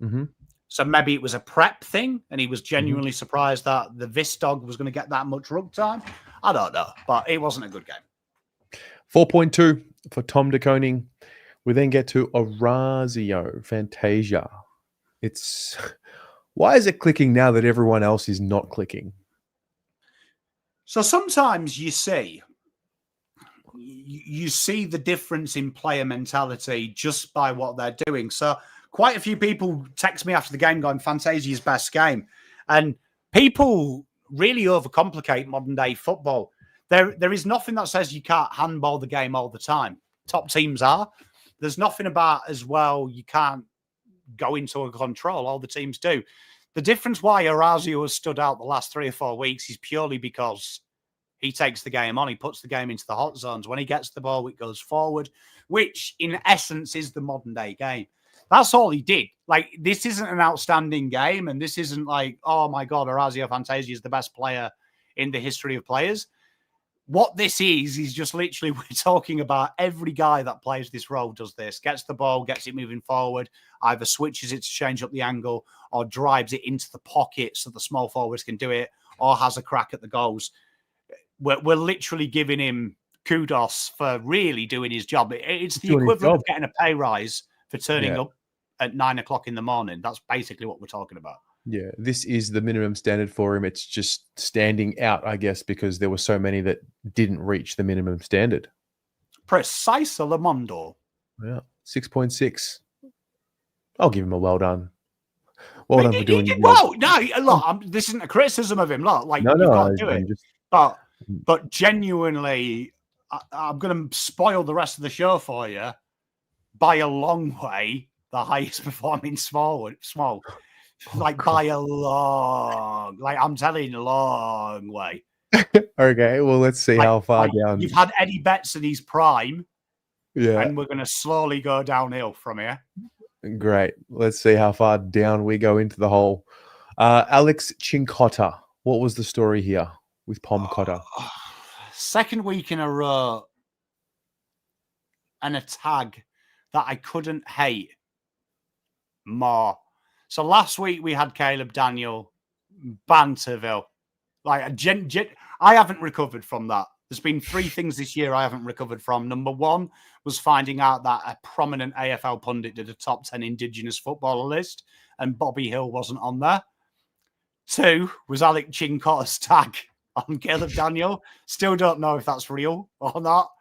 Speaker 1: Mm-hmm.
Speaker 2: So maybe it was a prep thing, and he was genuinely surprised that the Vis dog was going to get that much ruck time. I don't know, but it wasn't a good game.
Speaker 1: 4.2 for Tom de Koning. We then get to Orazio Fantasia. Why is it clicking now that everyone else is not clicking?
Speaker 2: So sometimes you see the difference in player mentality just by what they're doing. So quite a few people text me after the game going, Fantasia's best game. And people really overcomplicate modern day football. There is nothing that says you can't handball the game all the time. Top teams are. There's nothing about as well you can't go into a control. All the teams do. The difference why Orazio has stood out the last 3 or 4 weeks is purely because he takes the game on. He puts the game into the hot zones. When he gets the ball, it goes forward, which in essence is the modern day game. That's all he did. Like, this isn't an outstanding game, and this isn't like, oh my God, Orazio Fantasia is the best player in the history of players. What this is just literally, we're talking about every guy that plays this role does this, gets the ball, gets it moving forward, either switches it to change up the angle or drives it into the pocket so the small forwards can do it, or has a crack at the goals. We're literally giving him kudos for really doing his job. It's the equivalent of getting a pay rise for turning up at 9 o'clock in the morning. That's basically what we're talking about.
Speaker 1: Yeah, this is the minimum standard for him. It's just standing out, I guess, because there were so many that didn't reach the minimum standard.
Speaker 2: Precise, Lamondo.
Speaker 1: Yeah, 6.6. I'll give him a well done. Well done for doing it.
Speaker 2: Well, no, look, this isn't a criticism of him. Look, like, you've got to do it. But genuinely, I'm going to spoil the rest of the show for you. By a long way, the highest performing small. Like, by a long, like, I'm telling you, a long way.
Speaker 1: Okay, well, let's see how far down.
Speaker 2: You've had Eddie Betts in his prime.
Speaker 1: Yeah.
Speaker 2: And we're going to slowly go downhill from here.
Speaker 1: Great. Let's see how far down we go into the hole. Alex Chincotta. What was the story here with Pom Cotter?
Speaker 2: Second week in a row, and a tag that I couldn't hate more. So last week we had Caleb Daniel, Banterville. Like, I haven't recovered from that There's been 3 things this year I haven't recovered from. Number 1 was finding out that a prominent AFL pundit did a top 10 Indigenous footballer list and Bobby Hill wasn't on there. 2 was Alec Chincotta's tag on Caleb Daniel. Still don't know if that's real or not.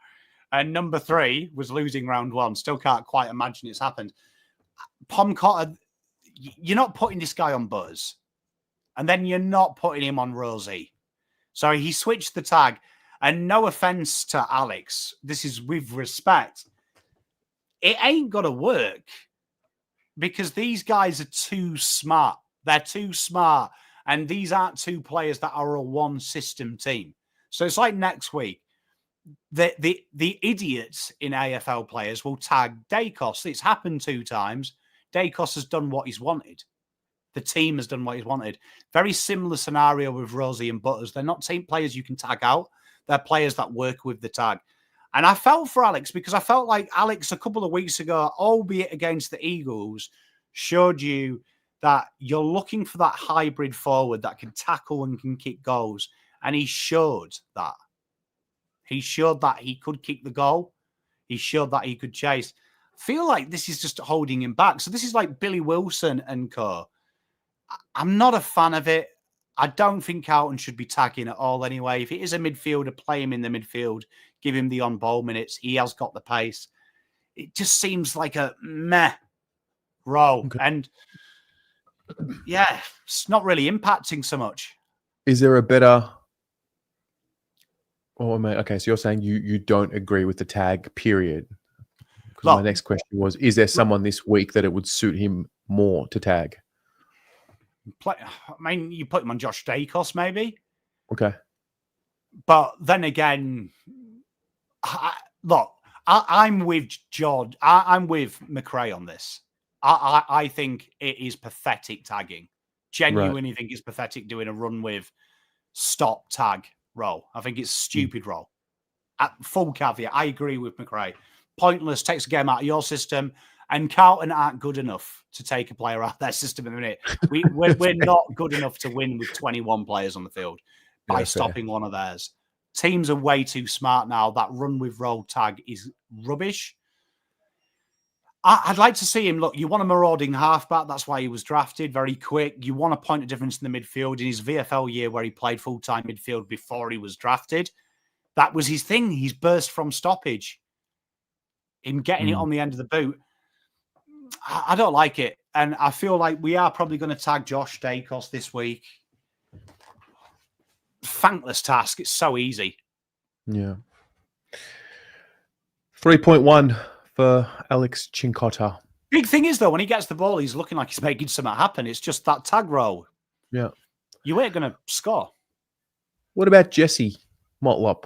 Speaker 2: And number 3 was losing round 1. Still can't quite imagine it's happened. Pom Cotter, you're not putting this guy on Buzz. And then you're not putting him on Rosie. So he switched the tag. And no offense to Alex, this is with respect. It ain't going to work because these guys are too smart. They're too smart. And these aren't 2 players that are a one system team. So it's like next week. The idiots in AFL players will tag Dacos. It's happened 2 times. Dacos has done what he's wanted. The team has done what he's wanted. Very similar scenario with Rosie and Butters. They're not team players you can tag out. They're players that work with the tag. And I felt for Alex because I felt like Alex a couple of weeks ago, albeit against the Eagles, showed you that you're looking for that hybrid forward that can tackle and can kick goals. And he showed that. He showed that he could kick the goal. He showed that he could chase. I feel like this is just holding him back. So this is like Billy Wilson and co. I'm not a fan of it. I don't think Carlton should be tagging at all anyway. If it is a midfielder, play him in the midfield. Give him the on-ball minutes. He has got the pace. It just seems like a meh role. Okay. And yeah, it's not really impacting so much.
Speaker 1: Is there a better... Oh, mate. Okay, so you're saying you don't agree with the tag, period. Because my next question was, is there someone this week that it would suit him more to tag?
Speaker 2: I mean, you put him on Josh Dacos, maybe.
Speaker 1: Okay.
Speaker 2: But then again, I'm with George. I'm with McRae on this. I think it is pathetic tagging. Genuinely think it's pathetic doing a run with stop tag role. I think it's stupid role. At full caveat, I agree with McRae. Pointless, takes a game out of your system. And Carlton aren't good enough to take a player out of their system in a minute. We're not good enough to win with 21 players on the field by stopping one of theirs. Teams are way too smart now. That run with roll tag is rubbish. I'd like to see him. Look, you want a marauding halfback. That's why he was drafted. Very quick. You want a point of difference in the midfield. In his VFL year where he played full-time midfield before he was drafted, that was his thing. He's burst from stoppage. Him getting it on the end of the boot. I don't like it. And I feel like we are probably going to tag Josh Dacos this week. Thankless task. It's so easy.
Speaker 1: Yeah. 3.1 for Alex Chincotta.
Speaker 2: Big thing is, though, when he gets the ball, he's looking like he's making something happen. It's just that tag roll.
Speaker 1: Yeah.
Speaker 2: You ain't going to score.
Speaker 1: What about Jesse Motlop?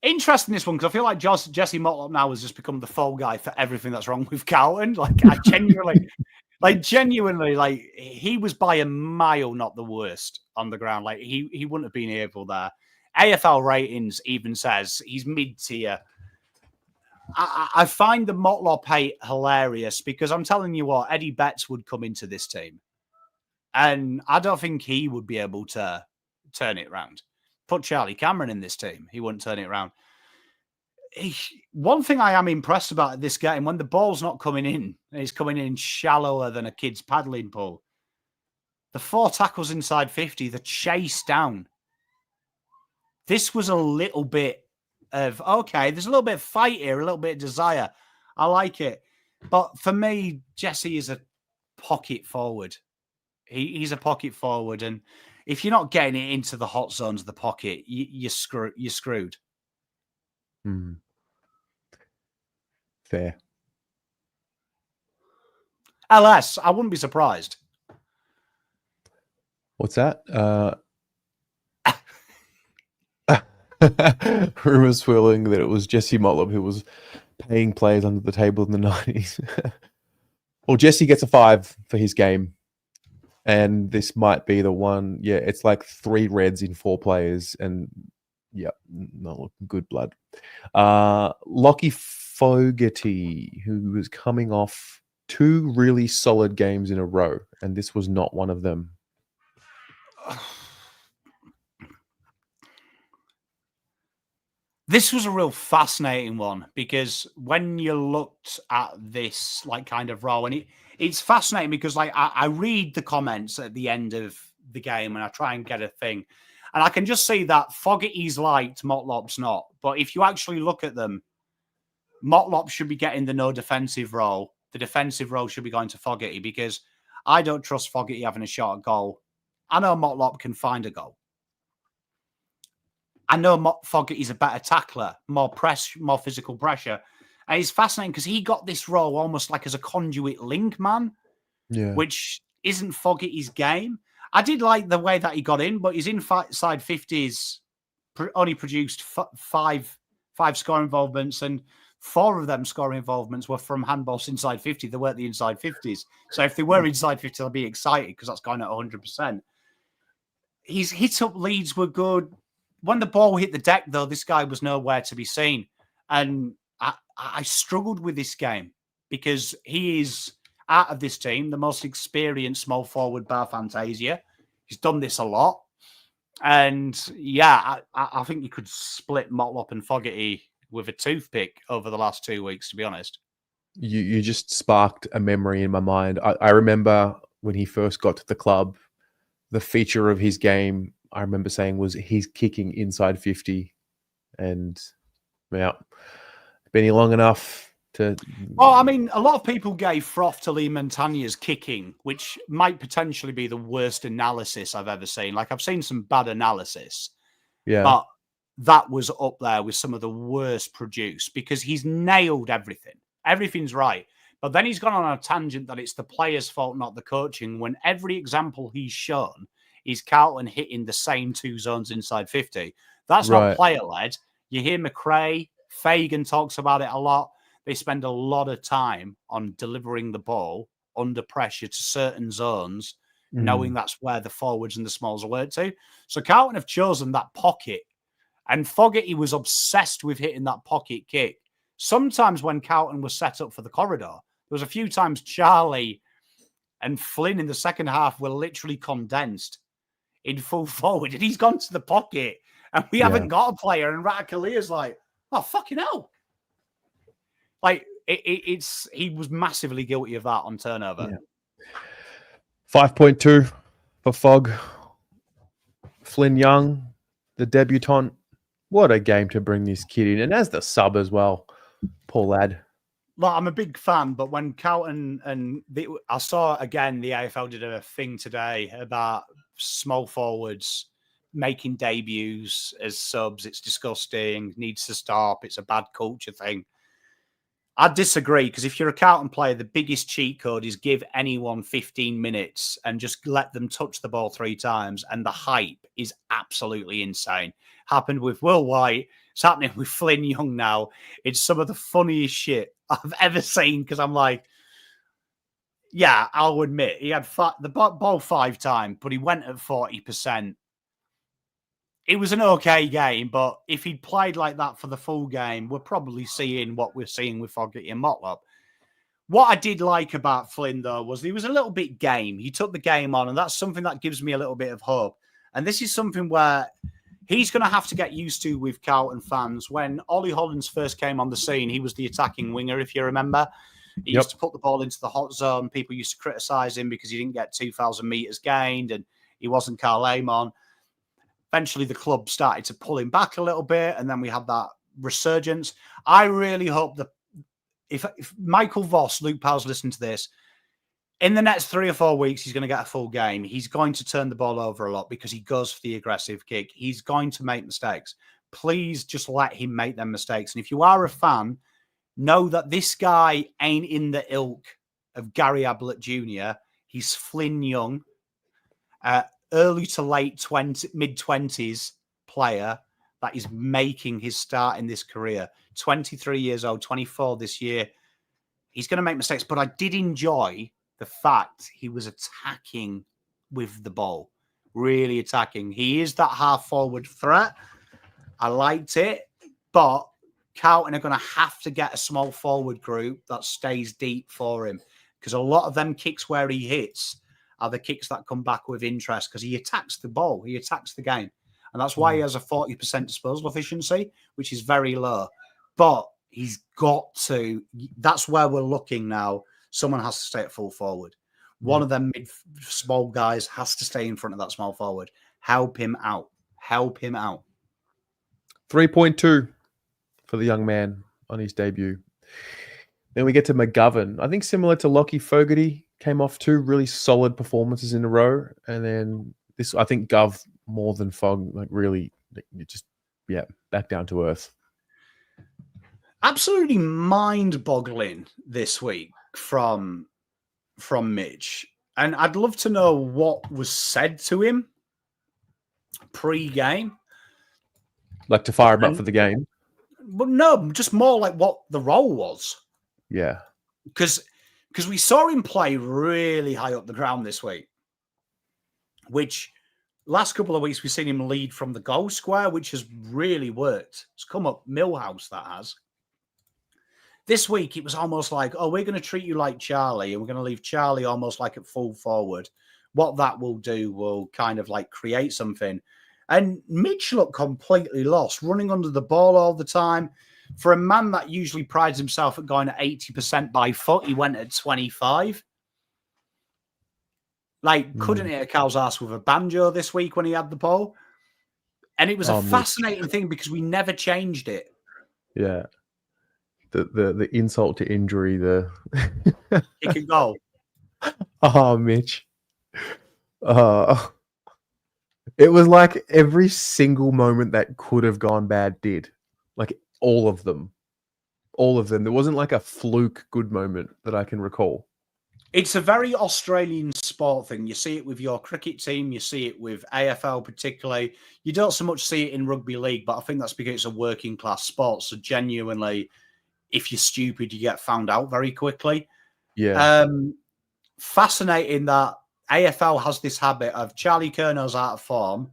Speaker 2: Interesting this one because I feel like Jesse Motlop now has just become the fall guy for everything that's wrong with Carlton. Like I genuinely, he was by a mile not the worst on the ground. Like he wouldn't have been able there. AFL ratings even says he's mid-tier. I find the Motlop hate hilarious because I'm telling you what, Eddie Betts would come into this team, and I don't think he would be able to turn it around. Put Charlie Cameron in this team, he wouldn't turn it around. One thing I am impressed about at this game, when the ball's not coming in, it's coming in shallower than a kid's paddling pool. The 4 tackles inside 50, the chase down. This was a little bit of, okay, there's a little bit of fight here, a little bit of desire. I like it. But for me, Jesse is a pocket forward. He's a pocket forward, and if you're not getting it into the hot zones of the pocket, you're screwed.
Speaker 1: Fair.
Speaker 2: LS, I wouldn't be surprised.
Speaker 1: What's that? Rumors swirling that it was Jesse Motlop who was paying players under the table in the 90s. Well, Jesse gets a 5 for his game. And this might be the one. Yeah, it's like 3 reds in 4 players. And yeah, not looking good blood. Lockie Fogarty, who was coming off 2 really solid games in a row. And this was not one of them.
Speaker 2: This was a real fascinating one because when you looked at this like kind of role, and it's fascinating because like I read the comments at the end of the game and I try and get a thing, and I can just see that Fogarty's liked, Motlop's not. But if you actually look at them, Motlop should be getting the no defensive role. The defensive role should be going to Fogarty because I don't trust Fogarty having a shot at goal. I know Motlop can find a goal. I know Fogarty's a better tackler, more physical pressure. And it's fascinating because he got this role almost like as a conduit link man, which isn't Fogarty's game. I did like the way that he got in, but his inside 50s only produced five score involvements, and 4 of them scoring involvements were from handballs inside 50. They weren't the inside 50s. So if they were inside 50, I'd be excited because that's going at 100%. His hit-up leads were good. When the ball hit the deck, though, this guy was nowhere to be seen. And I struggled with this game because he is, out of this team, the most experienced small forward bar Fantasia. He's done this a lot. And, yeah, I think you could split Motlop and Fogarty with a toothpick over the last 2 weeks, to be honest.
Speaker 1: You just sparked a memory in my mind. I remember when he first got to the club, the feature of his game, I remember saying, was he's kicking inside 50. And, yeah, been here long enough to...
Speaker 2: Well, I mean, a lot of people gave froth to Lee Montagne's kicking, which might potentially be the worst analysis I've ever seen. Like, I've seen some bad analysis.
Speaker 1: Yeah.
Speaker 2: But that was up there with some of the worst produced because he's nailed everything. Everything's right. But then he's gone on a tangent that it's the player's fault, not the coaching, when every example he's shown is Carlton hitting the same 2 zones inside 50. That's not player-led. You hear McRae, Fagan talks about it a lot. They spend a lot of time on delivering the ball under pressure to certain zones, knowing that's where the forwards and the smalls are worked to. So Carlton have chosen that pocket. And Fogarty was obsessed with hitting that pocket kick. Sometimes when Carlton was set up for the corridor, there was a few times Charlie and Flynn in the second half were literally condensed in full forward. And he's gone to the pocket and we haven't got a player. And Ratakalia's like, oh, fucking hell. Like, he was massively guilty of that on turnover.
Speaker 1: Yeah. 5.2 for Fog. Flynn Young, the debutant. What a game to bring this kid in. And as the sub as well. Poor lad.
Speaker 2: Well, I'm a big fan, but when Carlton I saw again, the AFL did a thing today about small forwards making debuts as subs. It's disgusting, needs to stop. It's a bad culture thing. I disagree because if you're a Carlton player, the biggest cheat code is give anyone 15 minutes and just let them touch the ball 3 times. And the hype is absolutely insane. Happened with Will White. It's happening with Flynn Young now. It's some of the funniest shit I've ever seen because I'm like, yeah, I'll admit he had the ball 5 times, but he went at 40%. It was an okay game, but if he'd played like that for the full game, we're probably seeing what we're seeing with Fogarty and Motlop. What I did like about Flynn, though, was he was a little bit game. He took the game on, and that's something that gives me a little bit of hope. And this is something where he's going to have to get used to with Carlton fans. When Ollie Hollins first came on the scene, he was the attacking winger, if you remember. He used to put the ball into the hot zone. People used to criticise him because he didn't get 2,000 metres gained and he wasn't Carl Amon. Eventually, the club started to pull him back a little bit, and then we had that resurgence. I really hope that if Michael Voss, Luke Powell's listening to this, in the next 3 or 4 weeks, he's going to get a full game. He's going to turn the ball over a lot because he goes for the aggressive kick. He's going to make mistakes. Please just let him make them mistakes. And if you are a fan, know that this guy ain't in the ilk of Gary Ablett Jr. He's Flynn Young. Early to late mid-20s player that is making his start in this career. 23 years old, 24 this year. He's going to make mistakes, but I did enjoy the fact he was attacking with the ball. Really attacking. He is that half-forward threat. I liked it, but Carlton are going to have to get a small forward group that stays deep for him because a lot of them kicks where he hits are the kicks that come back with interest because he attacks the ball. He attacks the game. And that's why he has a 40% disposal efficiency, which is very low. But he's got to, that's where we're looking now. Someone has to stay at full forward. One of them small guys has to stay in front of that small forward. Help him out. Help him out.
Speaker 1: 3.2 for the young man on his debut. Then we get to McGovern. I think similar to Lockie Fogarty, came off 2 really solid performances in a row. And then this, I think Gov more than Fog, like really just, back down to earth.
Speaker 2: Absolutely mind-boggling this week from Mitch. And I'd love to know what was said to him pre-game.
Speaker 1: Like to fire him up for the game?
Speaker 2: But no, just more like what the role was.
Speaker 1: Yeah.
Speaker 2: Because we saw him play really high up the ground this week, which last couple of weeks we've seen him lead from the goal square, which has really worked. It's come up Millhouse, that has. This week, it was almost like, oh, we're going to treat you like Charlie, and we're going to leave Charlie almost like at full forward. What that will do will kind of like create something. And Mitch looked completely lost, running under the ball all the time. For a man that usually prides himself at going at 80% by foot, he went at 25. Like, couldn't hit a cow's ass with a banjo this week when he had the ball. And it was a fascinating thing because we never changed it.
Speaker 1: Yeah. The insult to injury, the
Speaker 2: kick and goal.
Speaker 1: Oh, Mitch. It was like every single moment that could have gone bad did. Like all of them. All of them. There wasn't like a fluke good moment that I can recall.
Speaker 2: It's a very Australian sport thing. You see it with your cricket team. You see it with AFL particularly. You don't so much see it in rugby league, but I think that's because it's a working class sport. So genuinely, if you're stupid, you get found out very quickly.
Speaker 1: Yeah.
Speaker 2: Fascinating that AFL has this habit of Charlie Curnow's out of form,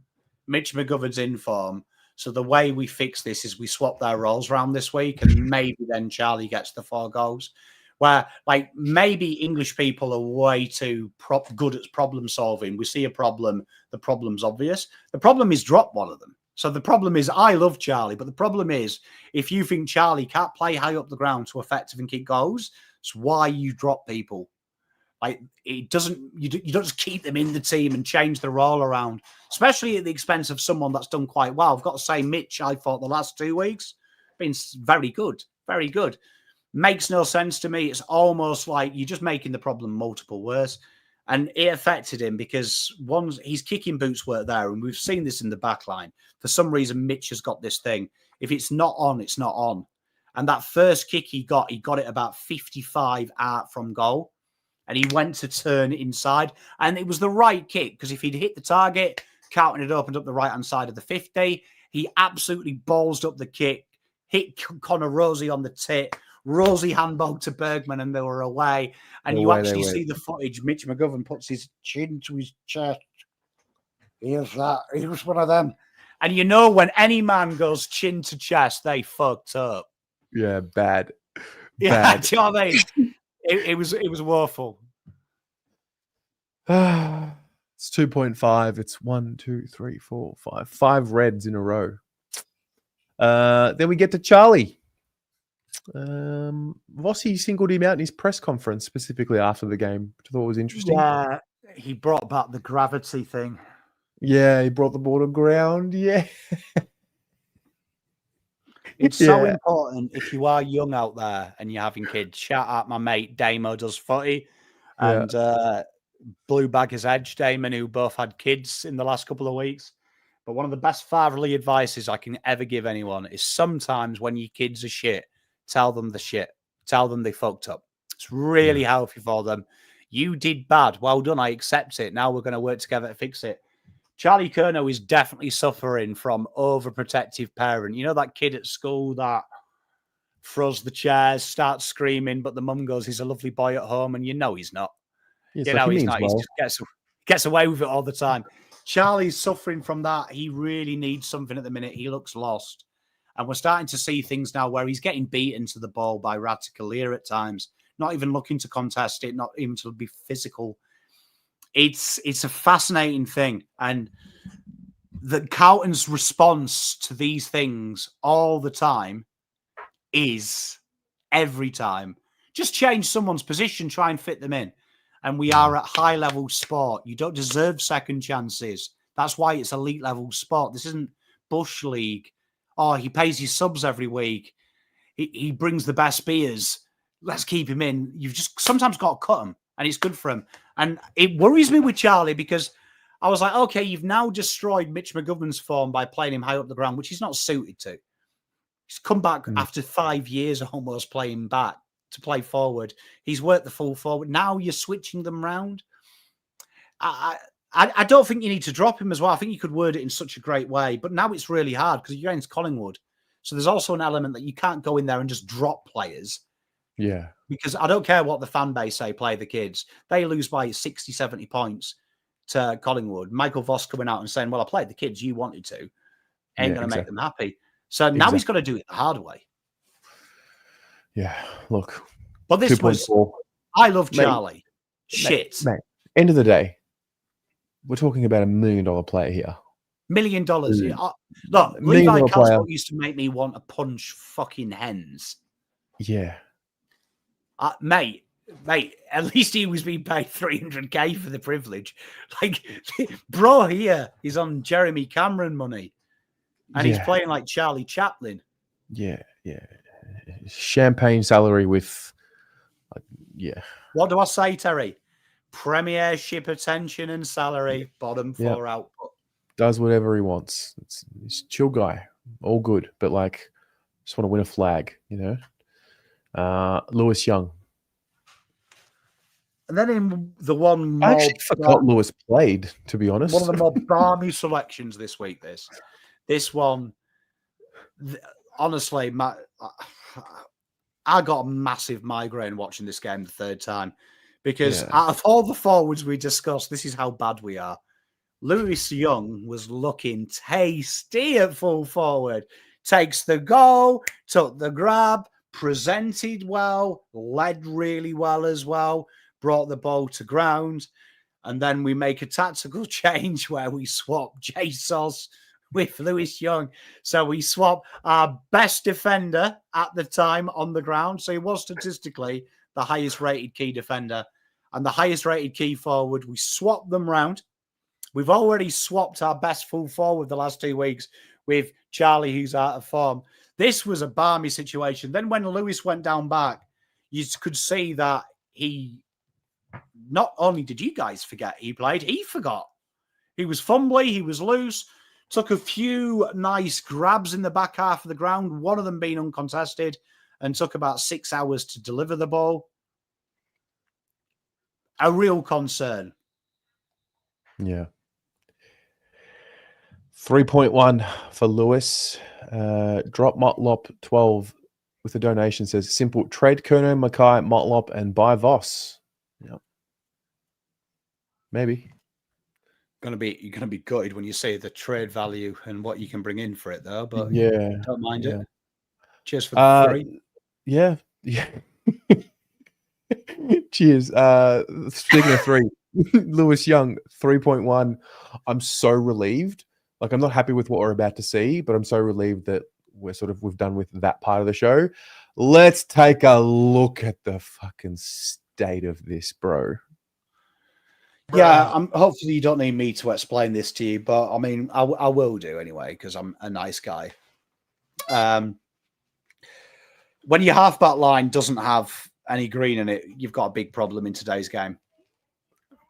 Speaker 2: Mitch McGovern's in form. So the way we fix this is we swap their roles around this week, and maybe then Charlie gets the 4 goals. Where, like, maybe English people are way too good at problem solving. We see a problem, the problem's obvious. The problem is drop one of them. So the problem is, I love Charlie, but the problem is, if you think Charlie can't play high up the ground to effective and kick goals, it's why you drop people. Like, it doesn't, you don't just keep them in the team and change the role around, especially at the expense of someone that's done quite well. I've got to say, Mitch, I thought the last 2 weeks been very good, very good. Makes no sense to me. It's almost like you're just making the problem multiple worse. And it affected him because his kicking boots weren't there. And we've seen this in the back line. For some reason, Mitch has got this thing. If it's not on, it's not on. And that first kick he got it about 55 out from goal. And he went to turn inside. And it was the right kick because if he'd hit the target, Carlton had opened up the right-hand side of the 50. He absolutely ballsed up the kick, hit Connor Rosie on the tit. Rosie handball to Bergman and they were away. And you actually see the footage. Mitch McGovern puts his chin to his chest. Here's that. He was one of them. And you know when any man goes chin to chest, they fucked up.
Speaker 1: Yeah, bad.
Speaker 2: Yeah, do you know what I mean? It was woeful.
Speaker 1: It's 2.5. It's 1, 2, 3, 4, 5. 5 reds in a row. Then we get to Charlie. Vossi singled him out in his press conference specifically after the game, which I thought was interesting.
Speaker 2: Yeah, he brought back the gravity thing.
Speaker 1: Yeah, he brought the ball to ground. Yeah.
Speaker 2: It's so important if you are young out there and you're having kids. Shout out my mate Damo does footy and Blue Baggers Edge Damon, who both had kids in the last couple of weeks. But one of the best fatherly advices I can ever give anyone is sometimes when your kids are shit, tell them the shit. Tell them they fucked up. It's really healthy for them. You did bad. Well done. I accept it. Now we're going to work together to fix it. Charlie Curnow is definitely suffering from overprotective parent. You know that kid at school that throws the chairs, starts screaming, but the mum goes, he's a lovely boy at home, and you know he's not.
Speaker 1: He's
Speaker 2: he's not. He just gets away with it all the time. Charlie's suffering from that. He really needs something at the minute. He looks lost. And we're starting to see things now where he's getting beaten to the ball by Ratikalia at times, not even looking to contest it, not even to be physical. It's a fascinating thing. And that Carlton's response to these things all the time is every time just change someone's position, try and fit them in. And we are at high level sport. You don't deserve second chances. That's why it's elite level sport. This isn't Bush League. Oh, he pays his subs every week. He brings the best beers. Let's keep him in. You've just sometimes got to cut him, and it's good for him. And it worries me with Charlie because I was like, okay, you've now destroyed Mitch McGovern's form by playing him high up the ground, which he's not suited to. He's come back after 5 years almost playing back to play forward. He's worked the full forward. Now you're switching them round. I don't think you need to drop him as well. I think you could word it in such a great way. But now it's really hard because you're against Collingwood. So there's also an element that you can't go in there and just drop players.
Speaker 1: Yeah.
Speaker 2: Because I don't care what the fan base say, play the kids. They lose by 60, 70 points to Collingwood. Michael Voss coming out and saying, well, I played the kids you wanted to. Ain't going to make them happy. So now he's got to do it the hard way.
Speaker 1: Yeah, look.
Speaker 2: But this was, I love Charlie. Shit.
Speaker 1: Mate, end of the day, we're talking about $1 million player here.
Speaker 2: $1 million. Look, Levi Castle used to make me want to punch fucking hens.
Speaker 1: Yeah.
Speaker 2: Mate, at least he was being paid $300K for the privilege. Like, bro here, he's on Jeremy Cameron money. And he's playing like Charlie Chaplin.
Speaker 1: Yeah. Champagne salary with,
Speaker 2: What do I say, Terry? Premiership attention and salary, bottom four output.
Speaker 1: Does whatever he wants. He's a chill guy. All good. But, like, just want to win a flag, you know? Lewis Young.
Speaker 2: And then in the one
Speaker 1: I actually forgot Lewis played, to be honest.
Speaker 2: One of the more balmy selections this week, this one, honestly, I got a massive migraine watching this game the third time because out of all the forwards we discussed, this is how bad we are. Lewis Young was looking tasty at full forward. Takes the goal, took the grab, presented well, led really well as well, brought the ball to ground. And then we make a tactical change where we swap Jesus with Lewis Young. So we swap our best defender at the time on the ground. So he was statistically the highest rated key defender and the highest rated key forward. We swapped them round. We've already swapped our best full forward the last 2 weeks with Charlie, who's out of form. This was a balmy situation. Then when Lewis went down back, you could see that he, not only did you guys forget he played, he forgot. He was fumbly, he was loose, took a few nice grabs in the back half of the ground, one of them being uncontested, and took about 6 hours to deliver the ball. A real concern.
Speaker 1: Yeah. 3.1 for Lewis. Drop Motlop 12 with a donation. Says simple trade Kerno, Mackay, Motlop, and buy Voss. Yeah. Maybe.
Speaker 2: You're gonna be gutted when you see the trade value and what you can bring in for it, though. But don't mind it. Cheers for the 3.
Speaker 1: Yeah. Cheers. Speaking of 3, Lewis Young 3.1. I'm so relieved. Like, I'm not happy with what we're about to see, but I'm so relieved that we've done with that part of the show. Let's take a look at the fucking state of this, bro.
Speaker 2: Yeah, hopefully you don't need me to explain this to you, but I mean, I will do anyway because I'm a nice guy. When your halfback line doesn't have any green in it, you've got a big problem in today's game.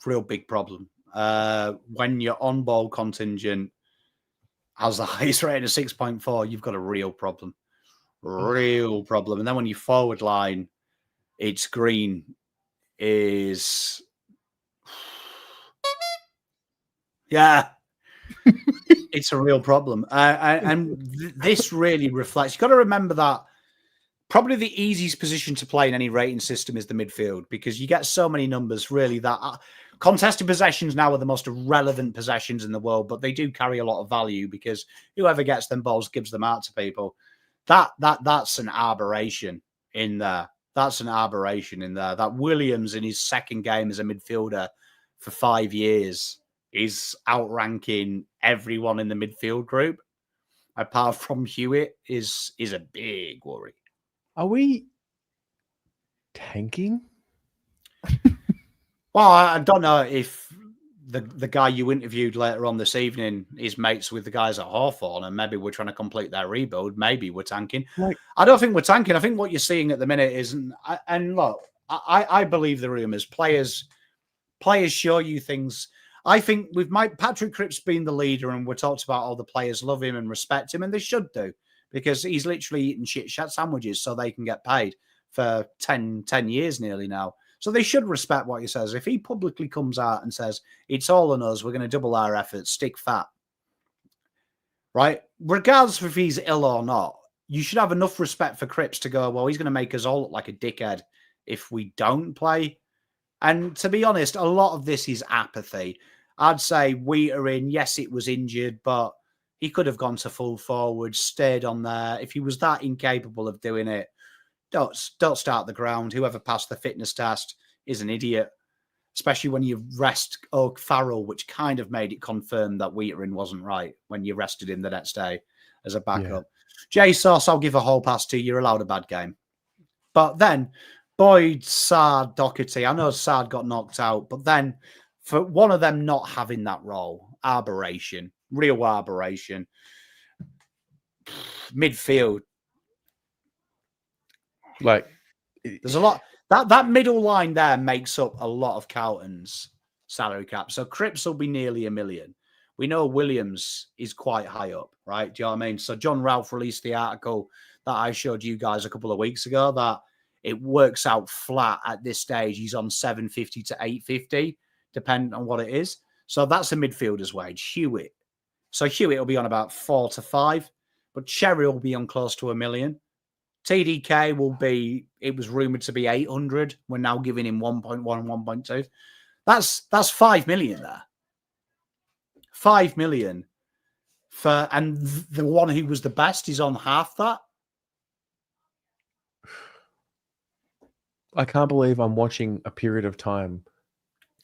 Speaker 2: Real big problem. When your on-ball contingent has the highest rate of 6.4, you've got a real problem. Real problem. And then when your forward line, its green is... Yeah, it's a real problem. This really reflects. You've got to remember that probably the easiest position to play in any rating system is the midfield because you get so many numbers, really, that contested possessions now are the most irrelevant possessions in the world, but they do carry a lot of value because whoever gets them balls gives them out to people. That's an aberration in there. That's an aberration in there. That Williams in his second game as a midfielder for 5 years is outranking everyone in the midfield group, apart from Hewitt, is a big worry.
Speaker 1: Are we tanking?
Speaker 2: Well, I don't know if the guy you interviewed later on this evening is mates with the guys at Hawthorn, and maybe we're trying to complete their rebuild. Maybe we're tanking. I don't think we're tanking. I think what you're seeing at the minute is, and look, I believe the rumours. Players show you things. I think with Patrick Cripps being the leader, and we're talked about all the players love him and respect him, and they should do, because he's literally eating shit sandwiches so they can get paid for 10 years nearly now. So they should respect what he says. If he publicly comes out and says, it's all on us, we're going to double our efforts, stick fat, right? Regardless of if he's ill or not, you should have enough respect for Cripps to go, well, he's going to make us all look like a dickhead if we don't play. And to be honest, a lot of this is apathy. I'd say Wheater yes, it was injured, but he could have gone to full forward, stayed on there. If he was that incapable of doing it, don't start the ground. Whoever passed the fitness test is an idiot, especially when you rest Oak Farrell, which kind of made it confirm that Wheater wasn't right when you rested him the next day as a backup. Yeah. Jay Sauce, I'll give a whole pass to. You're allowed a bad game. But then Boyd, Sard, Doherty, I know Sard got knocked out, but then for one of them not having that role, aberration, real aberration. Midfield.
Speaker 1: Like,
Speaker 2: there's a lot. That middle line there makes up a lot of Carlton's salary cap. So Cripps will be nearly $1 million. We know Williams is quite high up, right? Do you know what I mean? So John Ralph released the article that I showed you guys a couple of weeks ago that it works out flat at this stage. He's on 750 to 850, depending on what it is. So that's a midfielder's wage. Hewitt. So Hewitt will be on about 4 to 5, but Cherry will be on close to $1 million. TDK will be, it was rumored to be 800. We're now giving him 1.1, 1.2. That's 5 million there. 5 million for, and the one who was the best is on half that.
Speaker 1: I can't believe I'm watching a period of time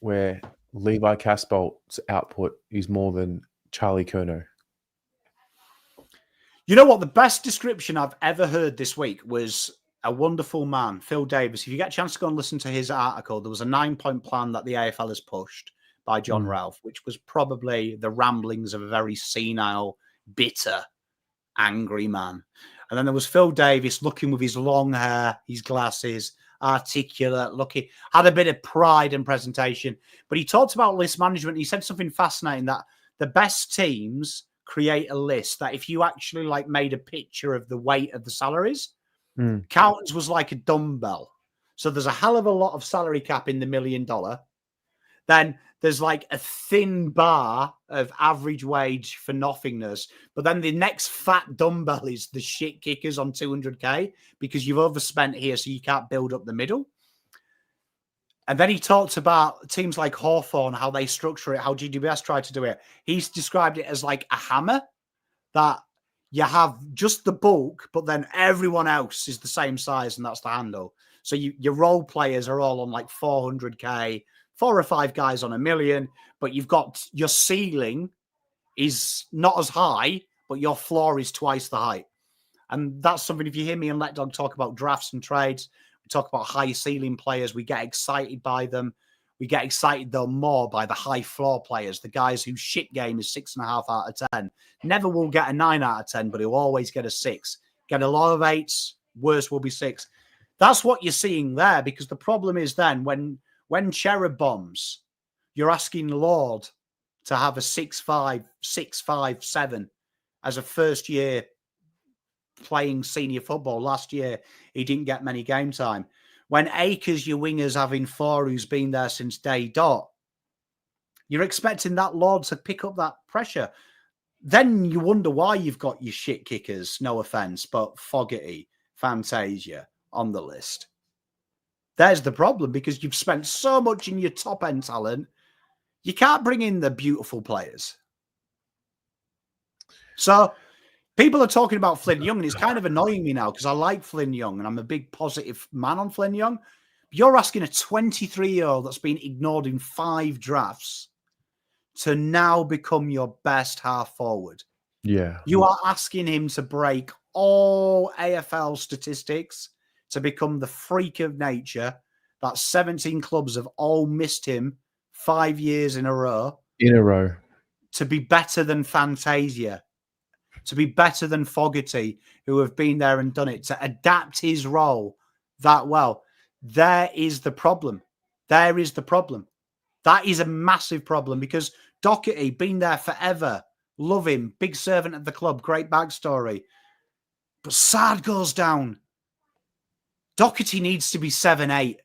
Speaker 1: where Levi Casbolt's output is more than Charlie Curnow.
Speaker 2: You know what? The best description I've ever heard this week was a wonderful man, Phil Davis. If you get a chance to go and listen to his article, there was a 9-point plan that the AFL has pushed by John Ralph, which was probably the ramblings of a very senile, bitter, angry man. And then there was Phil Davis looking with his long hair, his glasses, articulate, looking, had a bit of pride and presentation. But he talked about list management. He said something fascinating, that the best teams create a list that if you actually like made a picture of the weight of the salaries, Carlton's was like a dumbbell. So there's a hell of a lot of salary cap in the $1 million. Then there's like a thin bar of average wage for nothingness. But then the next fat dumbbell is the shit kickers on 200K because you've overspent here, so you can't build up the middle. And then he talked about teams like Hawthorn, how they structure it, how GWS tried to do it. He's described it as like a hammer, that you have just the bulk, but then everyone else is the same size, and that's the handle. So your role players are all on like 400K, 4 or 5 guys on $1 million, but you've got your ceiling is not as high, but your floor is twice the height. And that's something, if you hear me and Let Dog talk about drafts and trades, we talk about high ceiling players. We get excited by them. We get excited, though, more by the high floor players, the guys whose shit game is 6.5 out of 10. Never will get a 9 out of 10, but he'll always get a 6. Get a lot of 8s, worst will be 6. That's what you're seeing there, because the problem is then when Cherub bombs, you're asking Lord to have a 6'5", 6'5", 7 as a first year playing senior football. Last year, he didn't get many game time. When Akers, your winger's having 4, who's been there since day dot, you're expecting that Lord to pick up that pressure. Then you wonder why you've got your shit kickers, no offense, but Fogarty, Fantasia on the list. There's the problem, because you've spent so much in your top-end talent, you can't bring in the beautiful players. So people are talking about Flynn Young, and it's kind of annoying me now because I like Flynn Young, and I'm a big positive man on Flynn Young. You're asking a 23-year-old that's been ignored in 5 drafts to now become your best half forward.
Speaker 1: Yeah.
Speaker 2: You are asking him to break all AFL statistics, to become the freak of nature that 17 clubs have all missed him 5 years in a row. To be better than Fantasia, to be better than Fogarty, who have been there and done it, to adapt his role that well. There is the problem. There is the problem. That is a massive problem because Doherty, been there forever, love him, big servant of the club, great backstory. But Sard goes down. Doherty needs to be 7, 8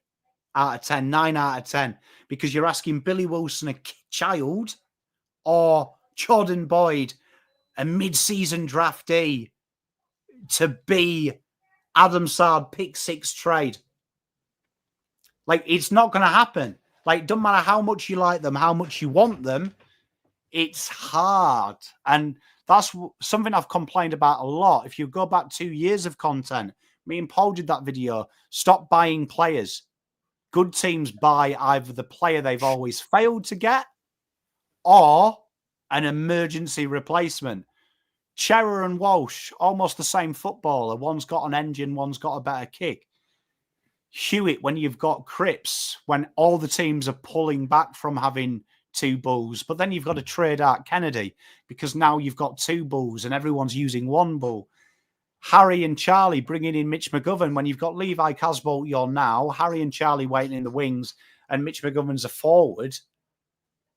Speaker 2: out of 10, 9 out of 10, because you're asking Billy Wilson, a child, or Jordan Boyd, a mid-season draftee, to be Adam Sard pick 6 trade. Like, it's not going to happen. Like, doesn't matter how much you like them, how much you want them, it's hard. And that's something I've complained about a lot. If you go back 2 years of content, me and Paul did that video, stop buying players. Good teams buy either the player they've always failed to get or an emergency replacement. Chera and Walsh, almost the same footballer. One's got an engine, one's got a better kick. Hewitt, when you've got Cripps, when all the teams are pulling back from having 2 bulls, but then you've got to trade out Kennedy because now you've got 2 bulls and everyone's using 1 bull. Harry and Charlie bringing in Mitch McGovern when you've got Levi Casbolt, you're now, Harry and Charlie waiting in the wings, and Mitch McGovern's a forward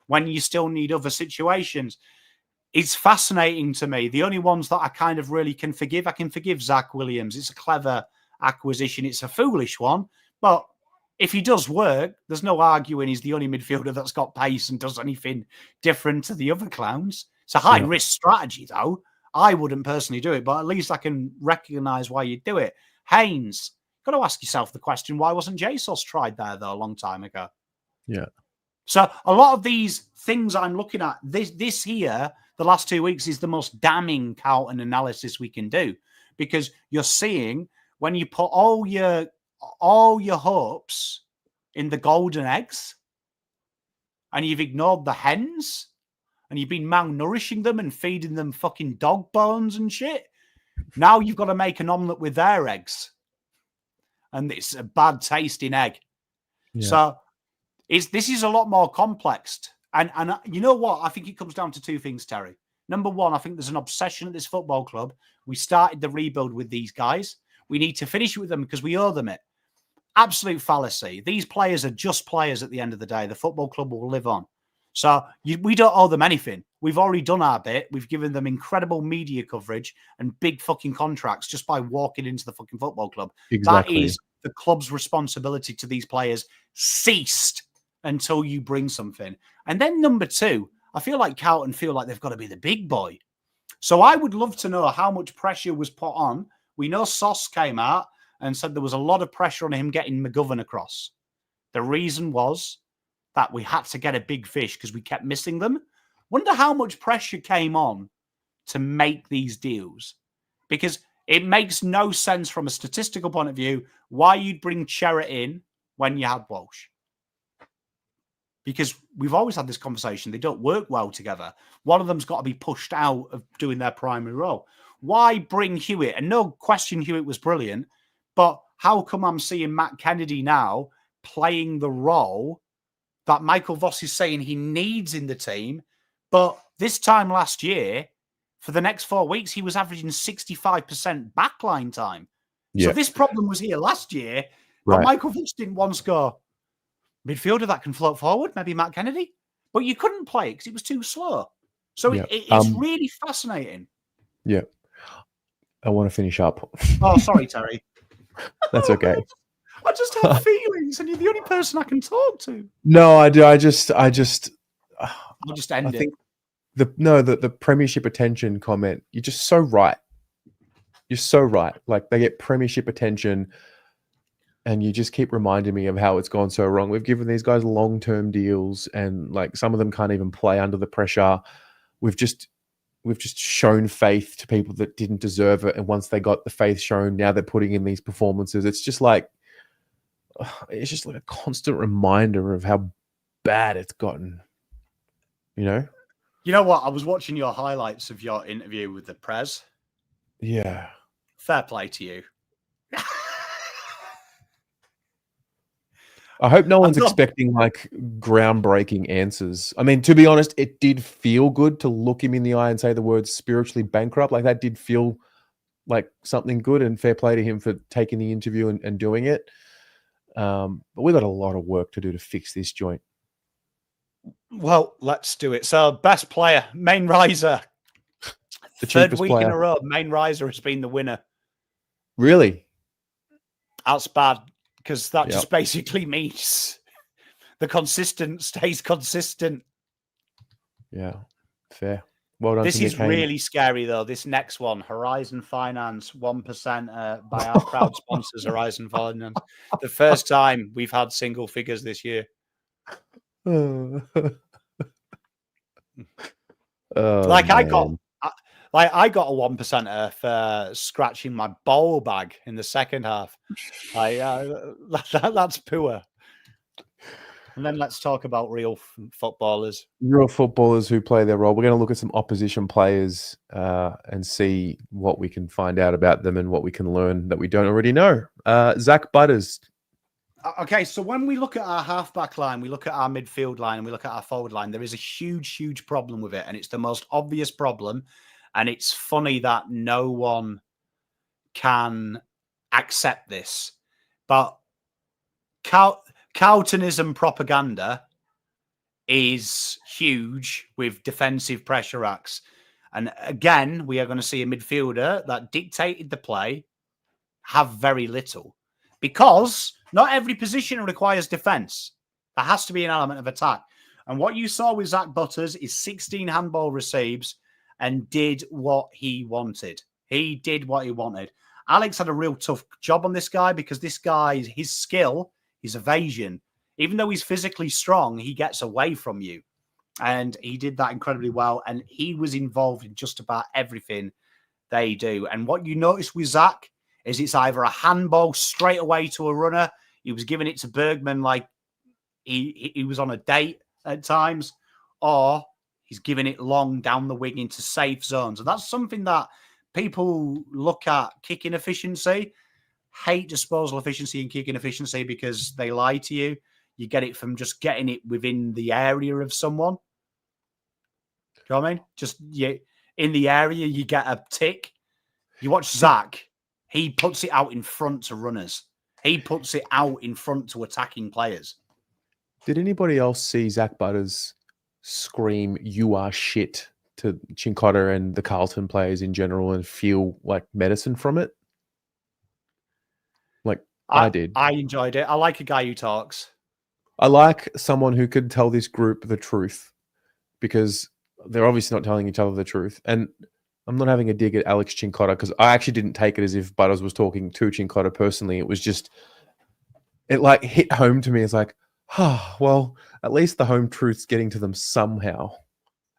Speaker 2: when you still need other situations. It's fascinating to me. The only ones that I kind of really can forgive, I can forgive Zach Williams. It's a clever acquisition. It's a foolish one, but if he does work, there's no arguing he's the only midfielder that's got pace and does anything different to the other clowns. It's a high-risk strategy, though. I wouldn't personally do it, but at least I can recognise why you do it. Haynes, got to ask yourself the question, why wasn't Jesus tried there, though, a long time ago?
Speaker 1: Yeah.
Speaker 2: So a lot of these things I'm looking at, this here, the last 2 weeks, is the most damning Carlton analysis we can do, because you're seeing when you put all your hopes in the golden eggs and you've ignored the hens and you've been malnourishing them and feeding them fucking dog bones and shit. Now you've got to make an omelette with their eggs. And it's a bad tasting egg. Yeah. So this is a lot more complex. And you know what? I think it comes down to 2 things, Terry. Number one, I think there's an obsession at this football club. We started the rebuild with these guys. We need to finish it with them because we owe them it. Absolute fallacy. These players are just players at the end of the day. The football club will live on. So we don't owe them anything. We've already done our bit. We've given them incredible media coverage and big fucking contracts just by walking into the fucking football club. Exactly. That is the club's responsibility to these players ceased until you bring something. And then number 2, I feel like Carlton feel like they've got to be the big boy. So I would love to know how much pressure was put on. We know Sauce came out and said there was a lot of pressure on him getting McGovern across. The reason was that we had to get a big fish because we kept missing them. Wonder how much pressure came on to make these deals. Because it makes no sense from a statistical point of view why you'd bring Chera in when you had Walsh. Because we've always had this conversation. They don't work well together. One of them's got to be pushed out of doing their primary role. Why bring Hewitt? And no question Hewitt was brilliant, but how come I'm seeing Matt Kennedy now playing the role that Michael Voss is saying he needs in the team? But this time last year, for the next 4 weeks, he was averaging 65% backline time. Yeah. So this problem was here last year, but Michael Voss didn't once go, midfielder that can float forward, maybe Matt Kennedy. But you couldn't play it because it was too slow. So it's really fascinating.
Speaker 1: Yeah. I want to finish up.
Speaker 2: Oh, sorry, Terry.
Speaker 1: That's okay.
Speaker 2: I just have feelings, and you're the only person I can talk to.
Speaker 1: No, I do. I'll just end
Speaker 2: it.
Speaker 1: The premiership attention comment, you're just so right. You're so right. Like, they get premiership attention, and you just keep reminding me of how it's gone so wrong. We've given these guys long-term deals, and like some of them can't even play under the pressure. We've just shown faith to people that didn't deserve it, and once they got the faith shown, now they're putting in these performances. It's just like a constant reminder of how bad it's gotten. You know?
Speaker 2: You know what? I was watching your highlights of your interview with the Prez.
Speaker 1: Yeah.
Speaker 2: Fair play to you.
Speaker 1: I hope no one's
Speaker 2: not-
Speaker 1: expecting like groundbreaking answers. I mean, to be honest, it did feel good to look him in the eye and say the words spiritually bankrupt. Like that did feel like something good, and fair play to him for taking the interview and doing it. But we've got a lot of work to do to fix this joint.
Speaker 2: Well, let's do it. So, best player, main riser.
Speaker 1: The
Speaker 2: Third
Speaker 1: cheapest
Speaker 2: week in
Speaker 1: player.
Speaker 2: a row, main riser has been the winner.
Speaker 1: Really?
Speaker 2: That's bad because that
Speaker 1: Yep.
Speaker 2: just basically means the consistent stays consistent.
Speaker 1: Yeah, fair. Well done.
Speaker 2: This
Speaker 1: to
Speaker 2: is
Speaker 1: Nick Hayne.
Speaker 2: really scary, though. This next one, Horizon Finance, 1% by our proud sponsors, Horizon Finance. The first time we've had single figures this year.
Speaker 1: Oh,
Speaker 2: Like
Speaker 1: man.
Speaker 2: I got a 1% for scratching my bowl bag in the second half. That's poor. And then let's talk about real footballers.
Speaker 1: Real footballers who play their role. We're going to look at some opposition players and see what we can find out about them and what we can learn that we don't already know. Zach Butters.
Speaker 2: Okay, so when we look at our halfback line, we look at our midfield line, and we look at our forward line, there is a huge, huge problem with it. And it's the most obvious problem. And it's funny that no one can accept this. But Carltonism propaganda is huge with defensive pressure acts. And again, we are going to see a midfielder that dictated the play have very little, because not every position requires defense. There has to be an element of attack. And what you saw with Zach Butters is 16 handball receives and did what he wanted. He did what he wanted. Alex had a real tough job on this guy because this guy, his skill, his evasion, even though he's physically strong, he gets away from you. And he did that incredibly well. And he was involved in just about everything they do. And what you notice with Zach is it's either a handball straight away to a runner. He was giving it to Bergman like he was on a date at times, or he's giving it long down the wing into safe zones. And that's something that people look at kicking efficiency, hate disposal efficiency and kicking efficiency because they lie to you. You get it from just getting it within the area of someone. Do you know what I mean? Just in the area, you get a tick. You watch Zach, he puts it out in front to runners. He puts it out in front to attacking players.
Speaker 1: Did anybody else see Zach Butters scream, "You are shit," to Chincotta and the Carlton players in general and feel like medicine from it? Like I did.
Speaker 2: I enjoyed it. I like a guy who talks.
Speaker 1: I like someone who could tell this group the truth, because they're obviously not telling each other the truth. And I'm not having a dig at Alex Chincotta because I actually didn't take it as if Butters was talking to Chincotta personally. It was just, it like hit home to me. It's like, oh, well, at least the home truth's getting to them somehow.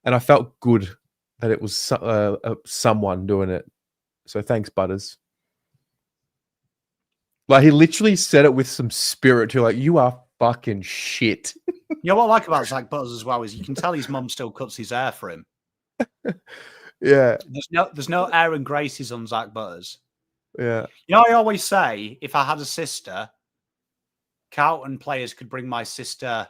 Speaker 1: And I felt good that it was someone doing it. So thanks, Butters. Like he literally said it with some spirit too. Like, you are fucking shit.
Speaker 2: You know what I like about Zach Butters as well is you can tell his mum still cuts his hair for him.
Speaker 1: Yeah.
Speaker 2: There's no Aaron Graces on Zach Butters.
Speaker 1: Yeah.
Speaker 2: You know, I always say if I had a sister, Carlton players could bring my sister,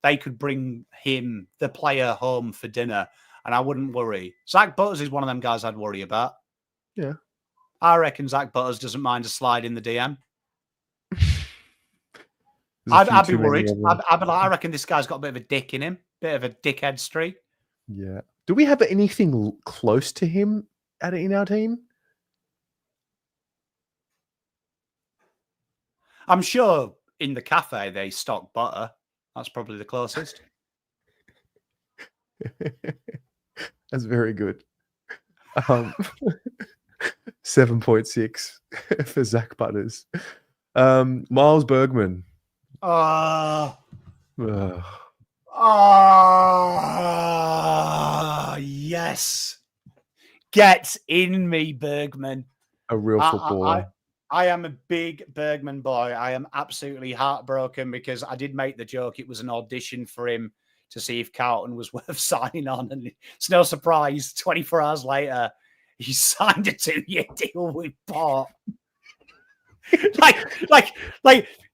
Speaker 2: they could bring him, the player, home for dinner, and I wouldn't worry. Zach Butters is one of them guys I'd worry about.
Speaker 1: Yeah.
Speaker 2: I reckon Zach Butters doesn't mind a slide in the DM. I'd be worried. I'd be like, I reckon this guy's got a bit of a dick in him, bit of a dickhead streak.
Speaker 1: Yeah. Do we have anything close to him in our team?
Speaker 2: I'm sure in the cafe they stock butter. That's probably the closest.
Speaker 1: That's very good. 7.6 for Zach Butters. Miles Bergman.
Speaker 2: Yes. Get in me, Bergman.
Speaker 1: A real footballer.
Speaker 2: I am a big Bergman boy. I am absolutely heartbroken because I did make the joke. It was an audition for him. to see if Carlton was worth signing on. And it's no surprise, 24 hours later, he signed a 2-year deal with Port. like,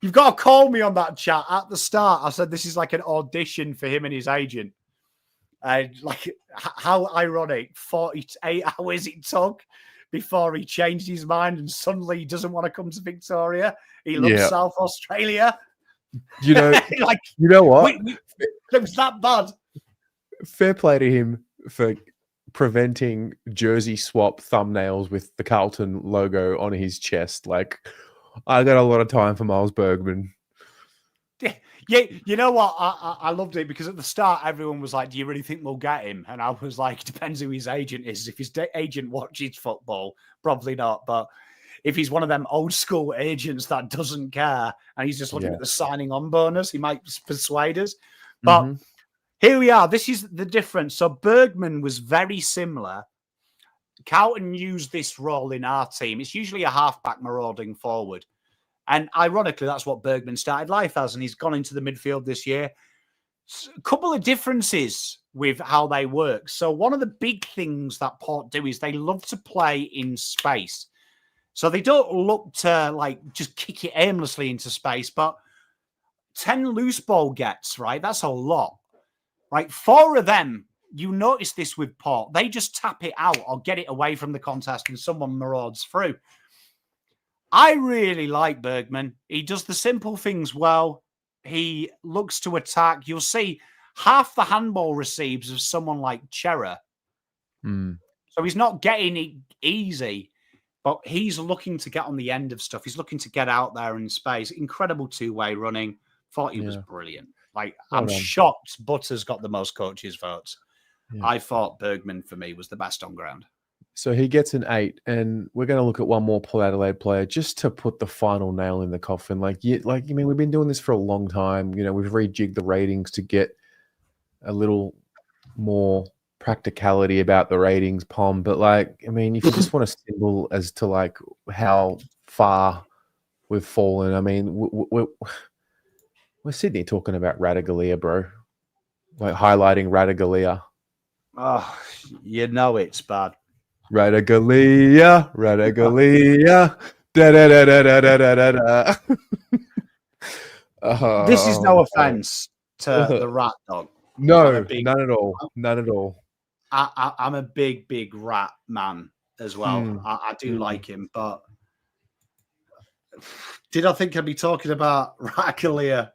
Speaker 2: you've got to call me on that chat at the start. I said this is like an audition for him and his agent. Like, how ironic, 48 hours it took before he changed his mind and suddenly he doesn't want to come to Victoria. He loves South Australia.
Speaker 1: You know,
Speaker 2: like,
Speaker 1: you know what?
Speaker 2: It was that bad.
Speaker 1: Fair play to him for preventing jersey swap thumbnails with the Carlton logo on his chest. Like, I got a lot of time for Miles Bergman.
Speaker 2: Yeah, you know what? I loved it because at the start, everyone was like, do you really think we'll get him? And I was like, depends who his agent is. If his agent watches football, probably not. But if he's one of them old school agents that doesn't care and he's just looking at the signing on bonus, he might persuade us. But here we are. This is the difference. So Bergman was very similar. Carlton used this role in our team. It's usually a halfback marauding forward. And ironically, that's what Bergman started life as, and he's gone into the midfield this year. A couple of differences with how they work. So one of the big things that Port do is they love to play in space. So they don't look to like just kick it aimlessly into space, but 10 loose ball gets, right? That's a lot, right? 4 of them, you notice this with Port. They just tap it out or get it away from the contest and someone marauds through. I really like Bergman. He does the simple things well. He looks to attack. You'll see half the handball receives of someone like Chera. So he's not getting it easy, but he's looking to get on the end of stuff. He's looking to get out there in space. Incredible two-way running. Thought he was brilliant. Like, I'm shocked Butters got the most coaches' votes. I thought Bergman, for me, was the best on ground.
Speaker 1: So he gets an 8, and we're going to look at one more Port Adelaide player just to put the final nail in the coffin. Like, I mean, we've been doing this for a long time. You know, we've rejigged the ratings to get a little more practicality about the ratings, Pom. But, like, I mean, if you just want a symbol as to, like, how far we've fallen, I mean, we're sitting here talking about Radaglia, bro. Like, highlighting Radaglia.
Speaker 2: Oh, you know it's bad.
Speaker 1: Radaglia. Da-da-da-da-da-da-da-da.
Speaker 2: This is no offense to the rat dog.
Speaker 1: No, none at all. None at all.
Speaker 2: I'm a big rat man as well. I do like him, but did I think I'd be talking about Radaglia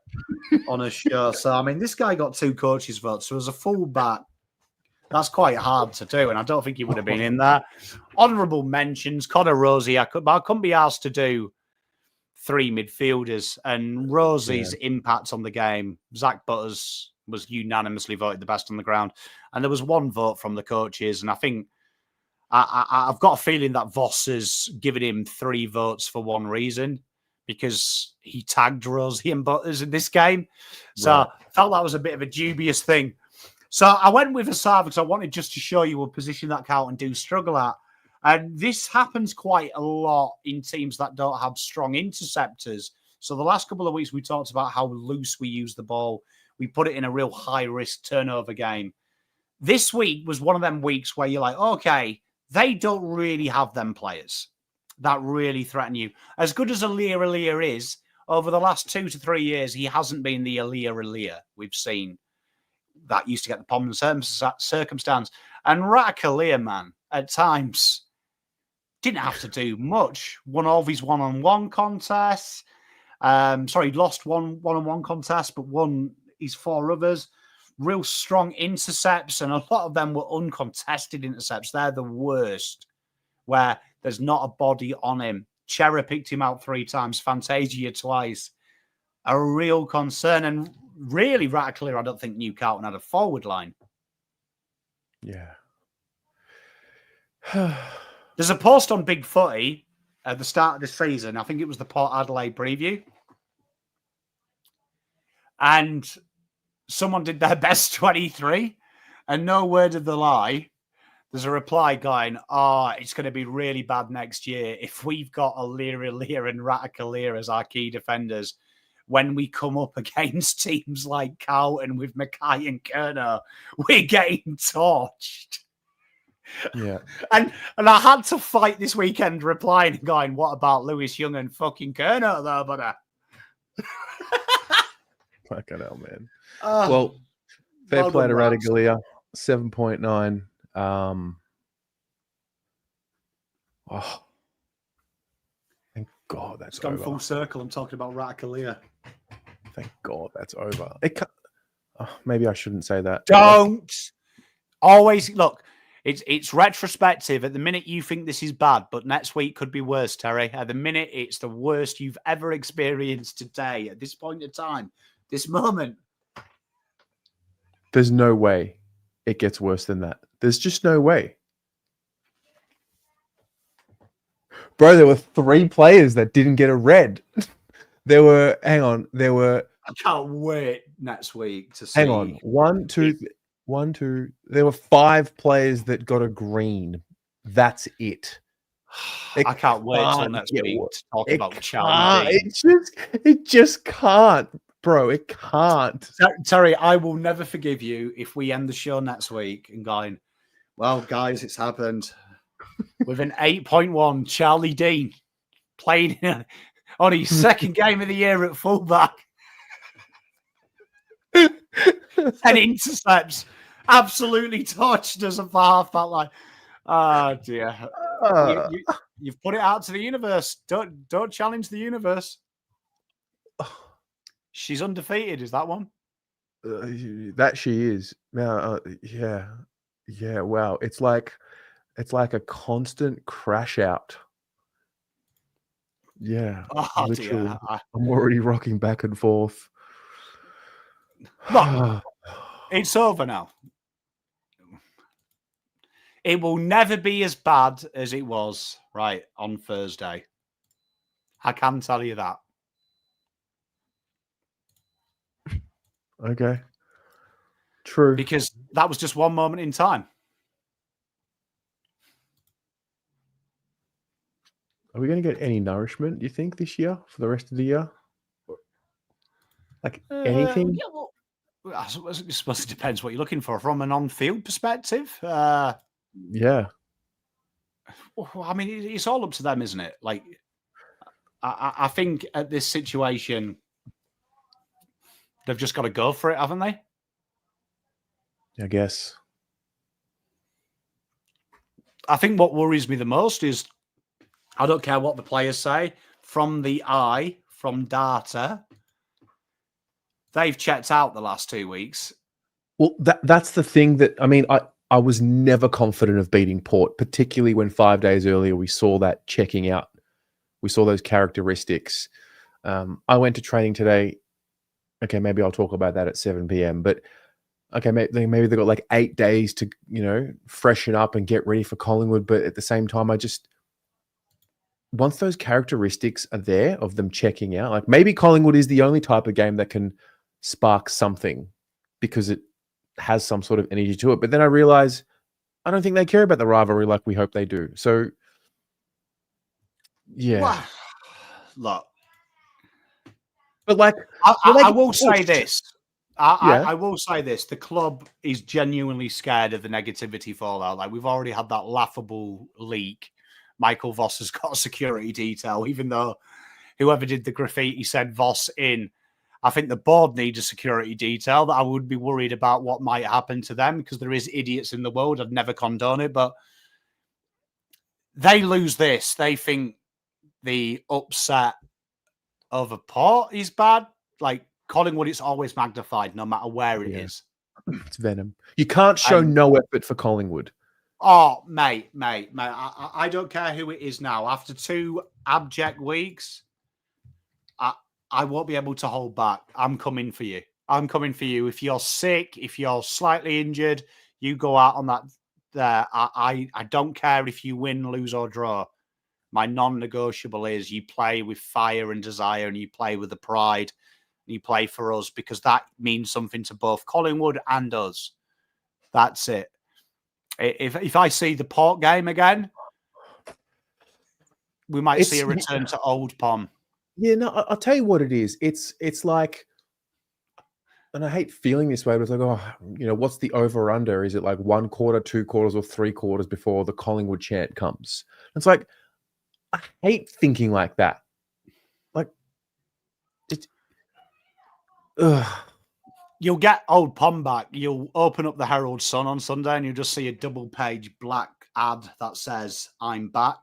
Speaker 2: on a show? So, I mean, this guy got 2 coaches' votes. So, as a fullback, that's quite hard to do, and I don't think he would have been in there. Honourable mentions, Connor Rosie. I couldn't be asked to do 3 midfielders, and Rosie's impact on the game. Zach Butters was unanimously voted the best on the ground, and there was 1 vote from the coaches, and I think I've got a feeling that Voss has given him 3 votes for one reason, because he tagged Rosie and Butters in this game. So I felt that was a bit of a dubious thing. So I went with Asar because I wanted just to show you a position that Carlton do struggle at. And this happens quite a lot in teams that don't have strong interceptors. So the last couple of weeks, we talked about how loose we use the ball. We put it in a real high-risk turnover game. This week was one of them weeks where you're like, okay, they don't really have them players that really threaten you. As good as Alir is, over the last 2 to 3 years, he hasn't been the Alir we've seen that used to get the Pom circumstance. And Ratakalia, man, at times didn't have to do much. Won all of his one-on-one contests. Lost one-on-one contest, but won his 4 others. Real strong intercepts, and a lot of them were uncontested intercepts. They're the worst, where there's not a body on him. Chera picked him out 3 times, Fantasia twice. A real concern, and really, Rataclear, I don't think New Carlton had a forward line.
Speaker 1: Yeah.
Speaker 2: There's a post on Big Footy at the start of the season. I think it was the Port Adelaide preview. And someone did their best 23, and no word of the lie. There's a reply going, it's going to be really bad next year if we've got Alir and Rataclear as our key defenders. when we come up against teams like Carlton with Mackay and Kerner, we're getting torched.
Speaker 1: Yeah.
Speaker 2: And I had to fight this weekend replying and going, what about Lewis Young and fucking Kerner though, brother?
Speaker 1: Fucking hell, man. Well, fair
Speaker 2: well
Speaker 1: play
Speaker 2: done,
Speaker 1: to
Speaker 2: Rams.
Speaker 1: Radaglia, 7.9. Oh, thank God that's
Speaker 2: It's gone
Speaker 1: over.
Speaker 2: full circle. I'm talking about Radaglia.
Speaker 1: Thank God that's over. It can't, maybe I shouldn't say that.
Speaker 2: Don't always look. It's retrospective. At the minute, you think this is bad, but next week could be worse, Terry. At the minute, it's the worst you've ever experienced today. At this point in time, this moment.
Speaker 1: There's no way it gets worse than that. There's just no way. Bro, there were 3 players that didn't get a red. There were,
Speaker 2: I can't wait next week to see.
Speaker 1: hang on, 1, 2, there were 5 players that got a green. That's it.
Speaker 2: I can't wait till next week to talk about Charlie Dean.
Speaker 1: It just can't, bro. It can't.
Speaker 2: Terry, I will never forgive you if we end the show next week and going, well, guys, it's happened. With an 8.1, Charlie Dean played on his second game of the year at fullback. And intercepts. Absolutely touched us at half-back line. Oh, dear. You've put it out to the universe. Don't challenge the universe. She's undefeated, is that one?
Speaker 1: That she is. Yeah. Wow. It's like a constant crash out. Yeah.
Speaker 2: Oh,
Speaker 1: literally.
Speaker 2: dear.
Speaker 1: I'm already rocking back and forth.
Speaker 2: Look, it's over now. It will never be as bad as it was, right, on Thursday. I can tell you that.
Speaker 1: Okay. True.
Speaker 2: Because that was just one moment in time.
Speaker 1: Are we going to get any nourishment, do you think, this year for the rest of the year? Like anything?
Speaker 2: Yeah, well, I suppose it depends what you're looking for from an on-field perspective.
Speaker 1: Yeah.
Speaker 2: Well, I mean, it's all up to them, isn't it? Like, I think at this situation, they've just got to go for it, haven't they?
Speaker 1: I guess.
Speaker 2: I think what worries me the most is I don't care what the players say. From the eye, from data, they've checked out the last 2 weeks.
Speaker 1: Well, that's the thing that, I mean, I was never confident of beating Port, particularly when 5 days earlier we saw that checking out. We saw those characteristics. I went to training today. Okay, maybe I'll talk about that at 7 p.m. But okay, maybe they've got like 8 days to, freshen up and get ready for Collingwood. But at the same time, once those characteristics are there of them checking out, like maybe Collingwood is the only type of game that can spark something because it has some sort of energy to it. But then I realize I don't think they care about the rivalry like we hope they do. So, yeah.
Speaker 2: Well, look.
Speaker 1: But like,
Speaker 2: I will say this.
Speaker 1: Yeah.
Speaker 2: I will say this. The club is genuinely scared of the negativity fallout. Like, we've already had that laughable leak. Michael Voss has got a security detail, even though whoever did the graffiti said Voss in. I think the board needs a security detail. That I would be worried about what might happen to them because there is idiots in the world. I'd never condone it, but they lose this. They think the upset over Port is bad. Like Collingwood, it's always magnified no matter where it is.
Speaker 1: It's venom. You can't show no effort for Collingwood.
Speaker 2: Oh, mate. I don't care who it is now. After 2 abject weeks, I won't be able to hold back. I'm coming for you. I'm coming for you. If you're sick, if you're slightly injured, you go out on that there. I don't care if you win, lose, or draw. My non-negotiable is you play with fire and desire and you play with the pride and you play for us because that means something to both Collingwood and us. That's it. If I see the Port game again, we might see a return to old Pom.
Speaker 1: Yeah, no, I'll tell you what it is. It's like, and I hate feeling this way, but it's like, oh, what's the over under? Is it like 1 quarter, 2 quarters, or 3 quarters before the Collingwood chant comes? It's like, I hate thinking like that. Like, it's, ugh.
Speaker 2: You'll get old Pom back. You'll open up the Herald Sun on Sunday and you'll just see a double-page black ad that says, "I'm back."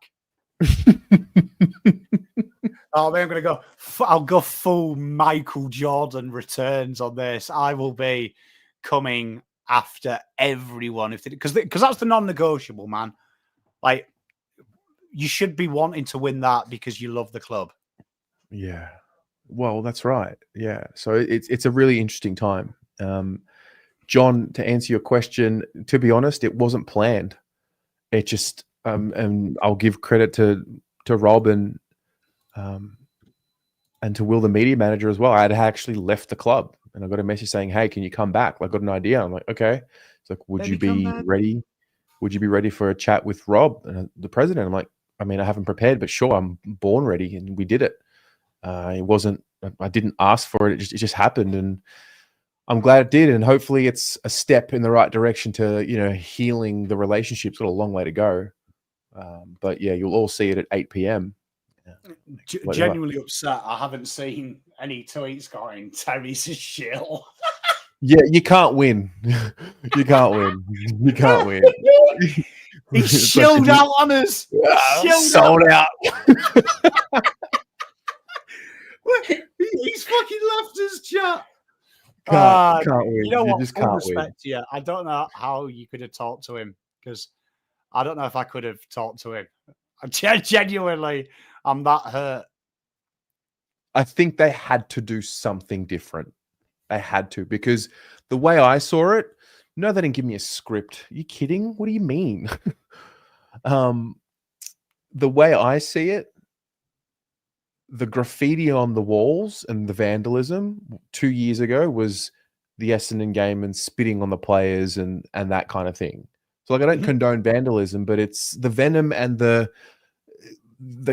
Speaker 2: Oh, man, I'm going to go. I'll go full Michael Jordan returns on this. I will be coming after everyone because that's the non-negotiable, man. Like, you should be wanting to win that because you love the club.
Speaker 1: Yeah. Well, that's right. Yeah. So it's a really interesting time. John, to answer your question, to be honest, it wasn't planned. It just and I'll give credit to Rob and to Will, the media manager, as well. I had actually left the club and I got a message saying, "Hey, can you come back? I got an idea." I'm like, "Okay." It's like, "Would you be ready? Would you be ready for a chat with Rob and the president?" I'm like, "I mean, I haven't prepared, but sure, I'm born ready." And we did it. It wasn't, I didn't ask for it. It just happened. And I'm glad it did. And hopefully it's a step in the right direction to, healing the relationship. It's got a long way to go. But yeah, you'll all see it at 8 p.m.
Speaker 2: Genuinely upset. I haven't seen any tweets going, "Terry's a shill."
Speaker 1: Yeah, you can't win. You can't win. You can't win.
Speaker 2: He shilled out on us.
Speaker 1: Sold out.
Speaker 2: He's fucking left us, chat.
Speaker 1: Can't win.
Speaker 2: You know what?
Speaker 1: Just
Speaker 2: Full
Speaker 1: can't
Speaker 2: respect
Speaker 1: win.
Speaker 2: to you. I don't know how you could have talked to him because I don't know if I could have talked to him. Genuinely, I'm that hurt.
Speaker 1: I think they had to do something different. They had to, because the way I saw it, no, they didn't give me a script. Are you kidding? What do you mean? The way I see it, the graffiti on the walls and the vandalism 2 years ago was the Essendon game and spitting on the players and that kind of thing. So, like, I don't condone vandalism, but it's the venom and the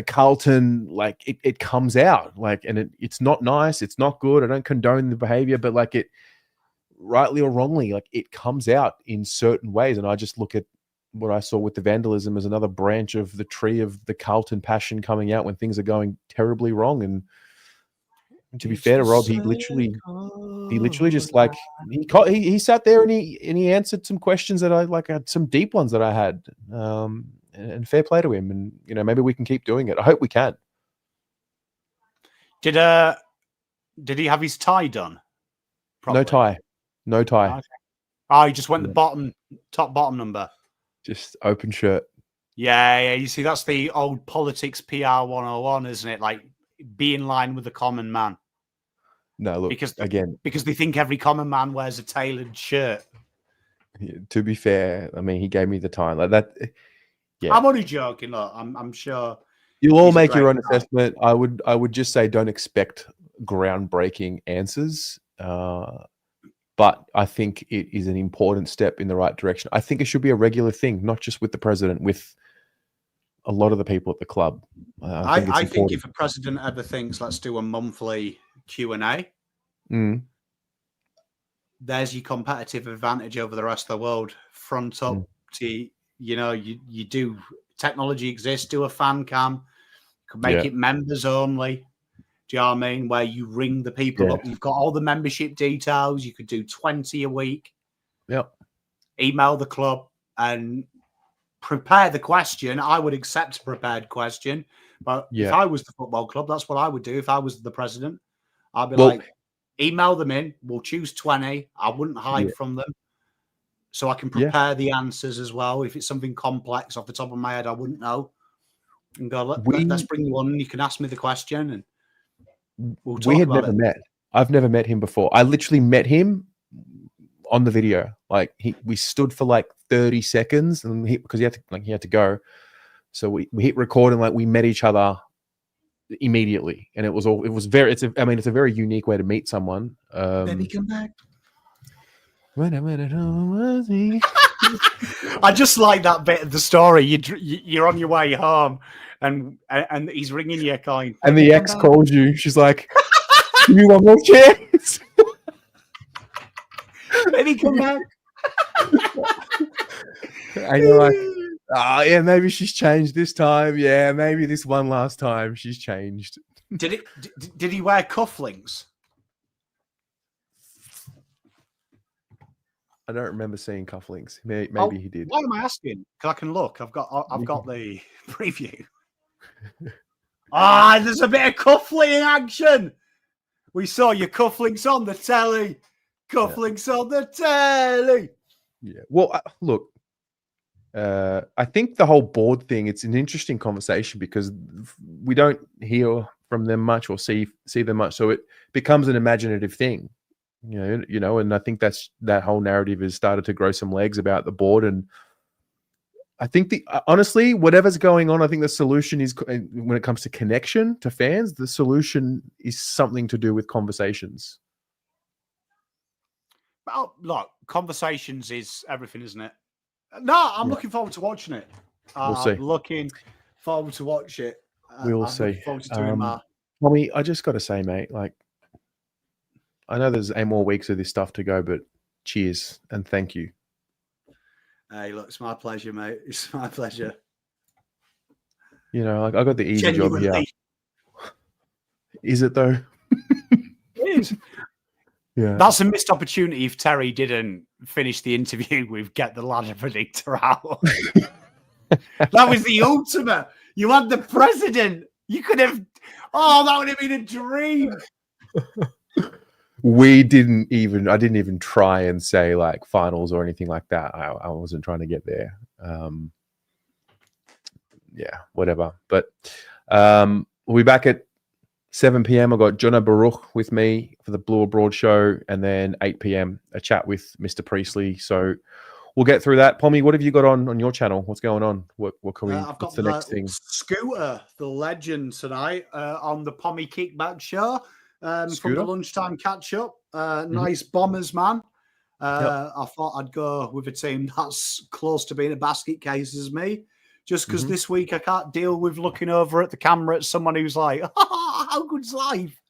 Speaker 1: Carlton, like, it comes out, like, and it's not nice. It's not good. I don't condone the behavior, but like, it, rightly or wrongly, like, it comes out in certain ways. And I just look at what I saw with the vandalism as another branch of the tree of the Carlton passion coming out when things are going terribly wrong. And to be fair to Rob, he literally just, like, he sat there and he answered some questions that I had some deep ones that I had, and fair play to him. And maybe we can keep doing it. I hope we can.
Speaker 2: Did he have his tie done?
Speaker 1: Probably. No tie.
Speaker 2: Okay. Oh, he just went the top bottom number.
Speaker 1: Just open shirt.
Speaker 2: Yeah. You see, that's the old politics PR 101, isn't it? Like, be in line with the common man.
Speaker 1: No, look,
Speaker 2: because they think every common man wears a tailored shirt.
Speaker 1: To be fair, I mean, he gave me the time like that. Yeah,
Speaker 2: I'm only joking. Look, I'm sure
Speaker 1: you'll all make your own assessment. I would just say don't expect groundbreaking answers. But I think it is an important step in the right direction. I think it should be a regular thing, not just with the president, with a lot of the people at the club.
Speaker 2: I think if a president ever thinks, let's do a monthly Q&A, there's your competitive advantage over the rest of the world. Front up to, you do, technology exists, do a fan cam, could make it members only. Do you know what I mean? Where you ring the people up. You've got all the membership details. You could do 20 a week.
Speaker 1: Yep.
Speaker 2: Email the club and prepare the question. I would accept a prepared question. But if I was the football club, that's what I would do. If I was the president, I'd be like, email them in. We'll choose 20. I wouldn't hide from them. So I can prepare the answers as well. If it's something complex off the top of my head, I wouldn't know. And go, let's bring you on and you can ask me the question. And we had
Speaker 1: never met. I've never met him before. I literally met him on the video. Like, we stood for like 30 seconds, and because he had to go. So we hit record and like we met each other immediately, and it's a very unique way to meet someone.
Speaker 2: Baby, come back.
Speaker 1: I
Speaker 2: just like that bit of the story. You're on your way home, and he's ringing you, going.
Speaker 1: And the ex calls you. She's like, "Give me one more chance."
Speaker 2: Maybe come back.
Speaker 1: And you're like, "Oh, yeah, maybe she's changed this time. Yeah, maybe this one last time she's changed."
Speaker 2: Did he wear cufflinks?
Speaker 1: I don't remember seeing cufflinks. Maybe he did.
Speaker 2: Why am I asking? Because I can look. I've got the preview. There's a bit of cufflink action. We saw your cufflinks on the telly. Cufflinks on the telly.
Speaker 1: Yeah. Well, look, I think the whole board thing, it's an interesting conversation because we don't hear from them much or see them much. So it becomes an imaginative thing. And I think that whole narrative has started to grow some legs about the board. And I think honestly, whatever's going on, I think the solution is, when it comes to connection to fans, the solution is something to do with conversations.
Speaker 2: Well, look, conversations is everything, isn't it? No, I'm looking forward to watching it.
Speaker 1: We'll see.
Speaker 2: Looking forward to watch it.
Speaker 1: We'll see.
Speaker 2: Forward to doing
Speaker 1: Tommy, I just got to say, mate, like, I know there's 8 more weeks of this stuff to go, but cheers and thank you.
Speaker 2: Hey, look, it's my pleasure, mate. It's my pleasure.
Speaker 1: Like, I got the easy job here. Is it though?
Speaker 2: It is.
Speaker 1: Yeah.
Speaker 2: That's a missed opportunity if Terry didn't finish the interview with Get the Ladder Predictor out. That was the ultimate. You had the president. You could have. Oh, that would have been a dream.
Speaker 1: I didn't even try and say like finals or anything like that. I wasn't trying to get there. Yeah, whatever. But we'll be back at 7 p.m. I've got Jonah Baruch with me for the Blue Abroad show, and then 8 p.m. a chat with Mr. Priestley. So we'll get through that. Pommy, what have you got on your channel? What's going on? What can we?
Speaker 2: I've got
Speaker 1: what's the next thing?
Speaker 2: Scooter, the legend, tonight on the Pommy Kickback show from the lunchtime catch up. Nice Bombers, man. I thought I'd go with a team that's close to being a basket case as me. Just because this week I can't deal with looking over at the camera at someone who's like, how good's life?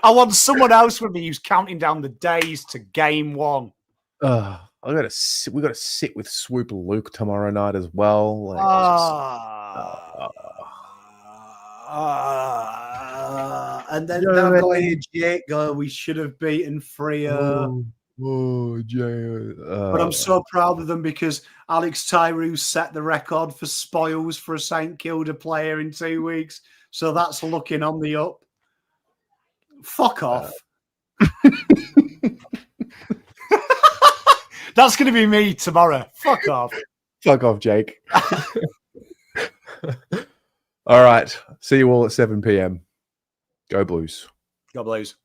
Speaker 2: I want someone else with me who's counting down the days to game 1.
Speaker 1: We got to sit with Swoop Luke tomorrow night as well.
Speaker 2: And then I'm going, Jake, we should have beaten Freo. But I'm so proud of them because Alex Tyree set the record for spoils for a St Kilda player in 2 weeks. So that's looking on the up. Fuck off. That's going to be me tomorrow. Fuck off.
Speaker 1: Fuck off, Jake. All right. See you all at 7 p.m. Go Blues.
Speaker 2: Go Blues.